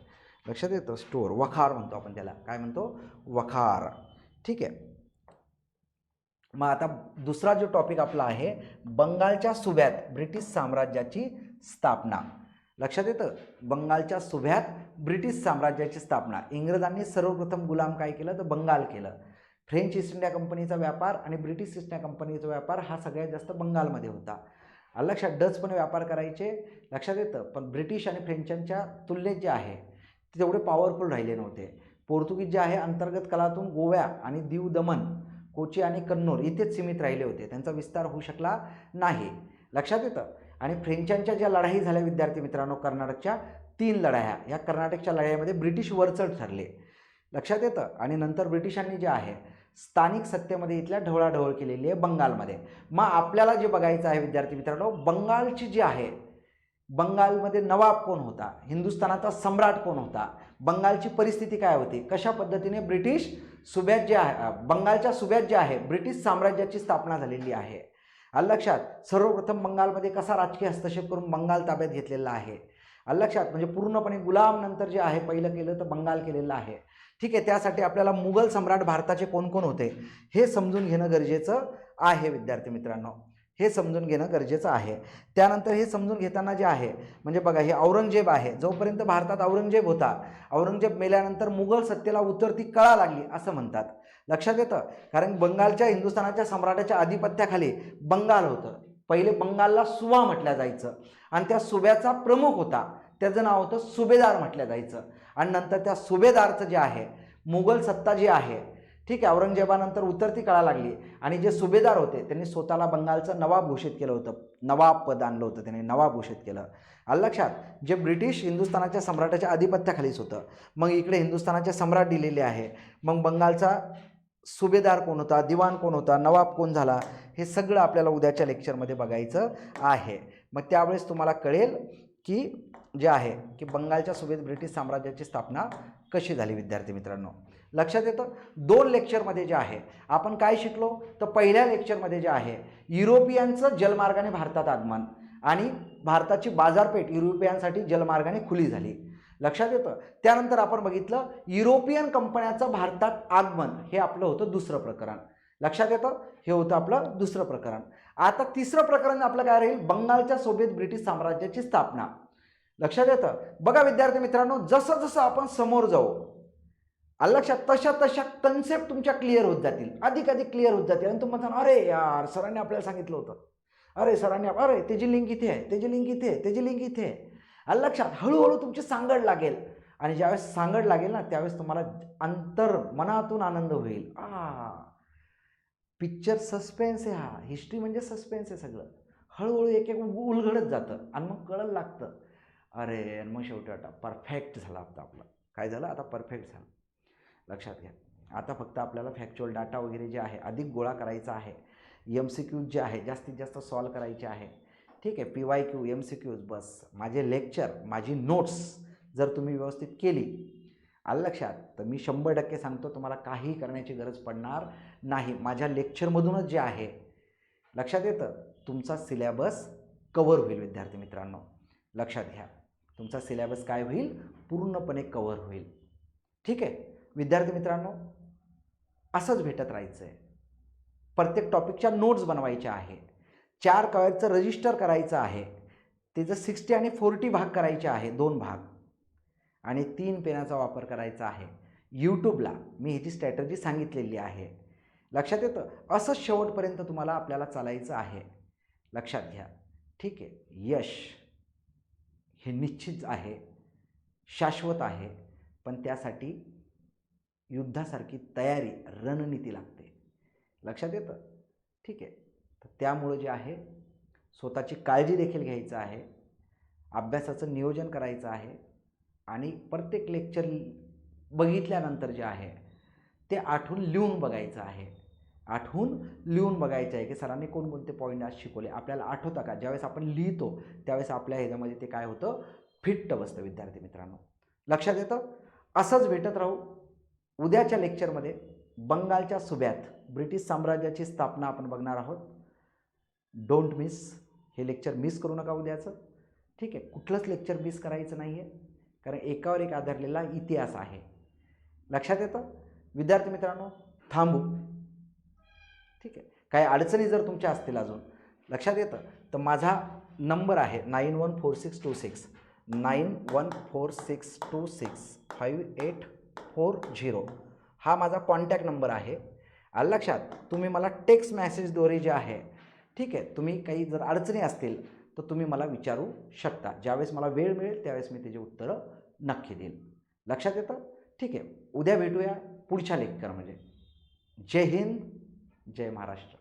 लक्षात येतं. स्टोअर वखार म्हणतो आपण त्याला. काय म्हणतो? वखार. ठीक आहे. मग आता दुसरा जो टॉपिक आपला आहे बंगालच्या सुभ्यात ब्रिटिश साम्राज्याची स्थापना. लक्षात येतं. बंगालच्या सुभ्यात ब्रिटिश साम्राज्याची स्थापना. इंग्रजांनी सर्वप्रथम गुलाम काय केलं तर बंगाल केलं. फ्रेंच ईस्ट इंडिया कंपनीचा व्यापार आणि ब्रिटिश ईस्ट इंडिया कंपनीचा व्यापार हा सगळ्यात जास्त बंगालमध्ये होता. लक्षात. डच पण व्यापार करायचे. लक्षात येतं. पण ब्रिटिश आणि फ्रेंचांच्या तुलनेत जे आहे ते तेवढे पॉवरफुल राहिले नव्हते. पोर्तुगीज जे आहे अंतर्गत कलातून गोव्या आणि दीव दमण, कोची आणि कन्नौर इथेच सीमित राहिले होते. त्यांचा विस्तार होऊ शकला नाही. लक्षात येतं. आणि फ्रेंचांच्या ज्या लढाई झाल्या विद्यार्थी मित्रांनो, कर्नाटकच्या 3 लढाया, या कर्नाटकच्या लढाईमध्ये ब्रिटिश वरचढ ठरले. लक्षात येतं. आणि नंतर ब्रिटिशांनी जे आहे स्थानिक सत्तेमध्ये इथल्या ढवळाढवळ केलेली आहे बंगालमध्ये. मग आपल्याला जे बघायचं आहे विद्यार्थी मित्रांनो, बंगालची जी आहे, बंगालमध्ये नवाब कोण होता, हिंदुस्थानाचा सम्राट कोण होता, बंगालची परिस्थिती काय होती, कशा पद्धतीने ब्रिटिश सुभ्यात जे आहे, बंगालच्या सुभ्यात जे आहे ब्रिटिश साम्राज्याची स्थापना झालेली आहे. आलं लक्षात. सर्वप्रथम बंगालमध्ये कसा राजकीय हस्तक्षेप करून बंगाल ताब्यात घेतलेला आहे. आलं लक्षात. म्हणजे पूर्णपणे गुलाम नंतर जे आहे पहिलं केलं तर बंगाल केलेलं आहे. ठीक आहे. त्यासाठी आपल्याला मुघल सम्राट भारताचे कोण कोण होते हे समजून घेणं गरजेचं आहे विद्यार्थी मित्रांनो. हे समजून घेणं गरजेचं आहे. त्यानंतर हे समजून घेताना जे आहे म्हणजे बघा हे औरंगजेब आहे. जोपर्यंत भारतात औरंगजेब होता, औरंगजेब मेल्यानंतर मुघल सत्तेला उतरती कळा लागली असं म्हणतात. लक्षात येतं. कारण बंगालच्या हिंदुस्थानाच्या सम्राटाच्या आधिपत्याखाली बंगाल होतं. पहिले बंगालला सुबा म्हटलं जायचं आणि त्या सुब्याचा प्रमुख होता, त्याचं नाव होतं सुभेदार म्हटलं जायचं. आणि नंतर त्या सुभेदारचं जे आहे मुघल सत्ता जी आहे ठीक आहे औरंगजेबानंतर उतरती कळा लागली आणि जे सुभेदार होते त्यांनी स्वतःला बंगालचं नवाब घोषित केलं होतं. नवाब पद आणलं होतं त्यांनी, नवाब घोषित केलं. आलं लक्षात. जे ब्रिटिश हिंदुस्थानाच्या सम्राटाच्या आधिपत्याखालीच होतं. मग इकडे हिंदुस्थानाचे सम्राट दिलेले आहे. मग बंगालचा सुभेदार कोण होता, दिवाण कोण होता, नवाब कोण झाला, हे सगळं आपल्याला उद्याच्या लेक्चरमध्ये बघायचं आहे. मग त्यावेळेस तुम्हाला कळेल की जे आहे की बंगालच्या सुभेत ब्रिटिश साम्राज्याची स्थापना कशी झाली विद्यार्थी मित्रांनो. लक्षात येतं. 2 लेक्चरमध्ये जे आहे आपण काय शिकलो तर पहिल्या लेक्चरमध्ये जे आहे युरोपियनचं जलमार्गाने भारतात आगमन आणि भारताची बाजारपेठ युरोपियनसाठी जलमार्गाने खुली झाली. लक्षात येतं. त्यानंतर आपण बघितलं युरोपियन कंपन्याचं भारतात आगमन, हे आपलं होतं दुसरं प्रकरण. लक्षात येतं. हे होतं आपलं दुसरं प्रकरण. आता तिसरं प्रकरण आपलं काय राहील, बंगालच्या सोबत ब्रिटिश साम्राज्याची स्थापना. लक्षात येतं? बघा विद्यार्थी मित्रांनो, जसं जसं आपण समोर जाऊ, आलं लक्षात, तशा तशा कन्सेप्ट तुमच्या क्लिअर होत जातील, अधिक अधिक क्लिअर होत जातील. आणि तुम्ही म्हणता, अरे यार सरांनी आपल्याला सांगितलं होतं, अरे सरांनी, अरे त्याची लिंक इथे आहे, त्याची लिंक इथे आहे, त्याची लिंक इथे आहे. आलं लक्षात? हळूहळू तुमची सांगड लागेल. आणि ज्यावेळेस सांगड लागेल ना, त्यावेळेस तुम्हाला अंतर मनातून आनंद होईल. पिक्चर सस्पेन्स आहे हा, हिस्ट्री म्हणजे सस्पेन्स आहे सगळं. हळूहळू एक एक उलगडत जातं आणि मग कळलं लागतं, अरे आणि मग शेवटी आता परफेक्ट झाला आपलं. काय झालं? आता परफेक्ट झालं. लक्षात घ्या, आता फक्त आपल्याला फॅक्च्युअल डाटा वगैरे जे आहे अधिक गोळा करायचा आहे. MCQज जे आहे जास्तीत जास्त सॉल्व करायचे आहे. ठीक आहे, PYQ MCQज, बस. माझे लेक्चर, माझी नोट्स जर तुम्ही व्यवस्थित केली, आलं लक्षात, तर मी 100% सांगतो तुम्हाला काही करण्याची गरज पडणार नाही. माझ्या लेक्चरमधूनच जे आहे, लक्षात येतं, तुमचा सिलेबस कव्हर होईल विद्यार्थी मित्रांनो. लक्षात घ्या, तुमचा सिलेबस काय होईल? पूर्णपणे कव्हर होईल. ठीक आहे विद्यार्थी मित्रांनो, असंच भेटत राहायचं आहे. प्रत्येक टॉपिकच्या नोट्स बनवायच्या आहे. 4 कव्हरचं रजिस्टर करायचं आहे. त्याचं 60 आणि 40 भाग करायचे आहे, 2 भाग. आणि 3 पेनाचा वापर करायचा आहे. यूट्यूबला मी ह्याची स्ट्रॅटर्जी सांगितलेली आहे. लक्षात येतं? असं शेवटपर्यंत तुम्हाला आपल्याला चालायचं आहे. लक्षात घ्या. ठीक आहे, यश हे निश्चित आहे, शाश्वत आहे, पण त्यासाठी युद्धासारखी तयारी, रणनीती लागते. लक्षात येतं? ठीक आहे, तर त्यामुळं जे आहे स्वतःची काळजी देखील घ्यायचं आहे, अभ्यासाचं नियोजन करायचं आहे. आणि प्रत्येक लेक्चर बघितल्यानंतर जे आहे ते आठवून लिहून बघायचं आहे. आठवून लिहून बघायचं आहे की सरांनी कोणकोणते पॉईंट आज शिकवले, आपल्याला आठवतं का? ज्यावेळेस आपण लिहितो त्यावेळेस आपल्या ह्याच्यामध्ये ते काय होतं? फिट्ट बसतं विद्यार्थी मित्रांनो. लक्षात येतं? असंच भेटत राहू. उद्याच्या लेक्चरमध्ये बंगालच्या सुब्यात ब्रिटिश साम्राज्याची स्थापना आपण बघणार आहोत. डोंट मिस, हे लेक्चर मिस करू नका उद्याचं. ठीक आहे, कुठलंच लेक्चर मिस करायचं नाही आहे, कारण एकावर एक आधारलेला इतिहास आहे. लक्षात येतं विद्यार्थी मित्रांनो? थांबू. ठीक आहे, काही अडचणी जर तुमच्या असतील अजून, लक्षात येतं, तर माझा नंबर आहे 9146265840. हा माझा कॉन्टॅक्ट नंबर आहे. आलं लक्षात? तुम्ही मला टेक्स्ट मॅसेजद्वारे जे आहे, ठीक आहे, तुम्ही काही जर अडचणी असतील तर तुम्ही मला विचारू शकता. ज्यावेळेस मला वेळ मिळेल त्यावेळेस मी त्याची उत्तरं नक्की देईल. लक्षात येतं? ठीक आहे, उद्या भेटूया पुढच्या लेक्चरमध्ये. जय हिंद, जय महाराष्ट्र.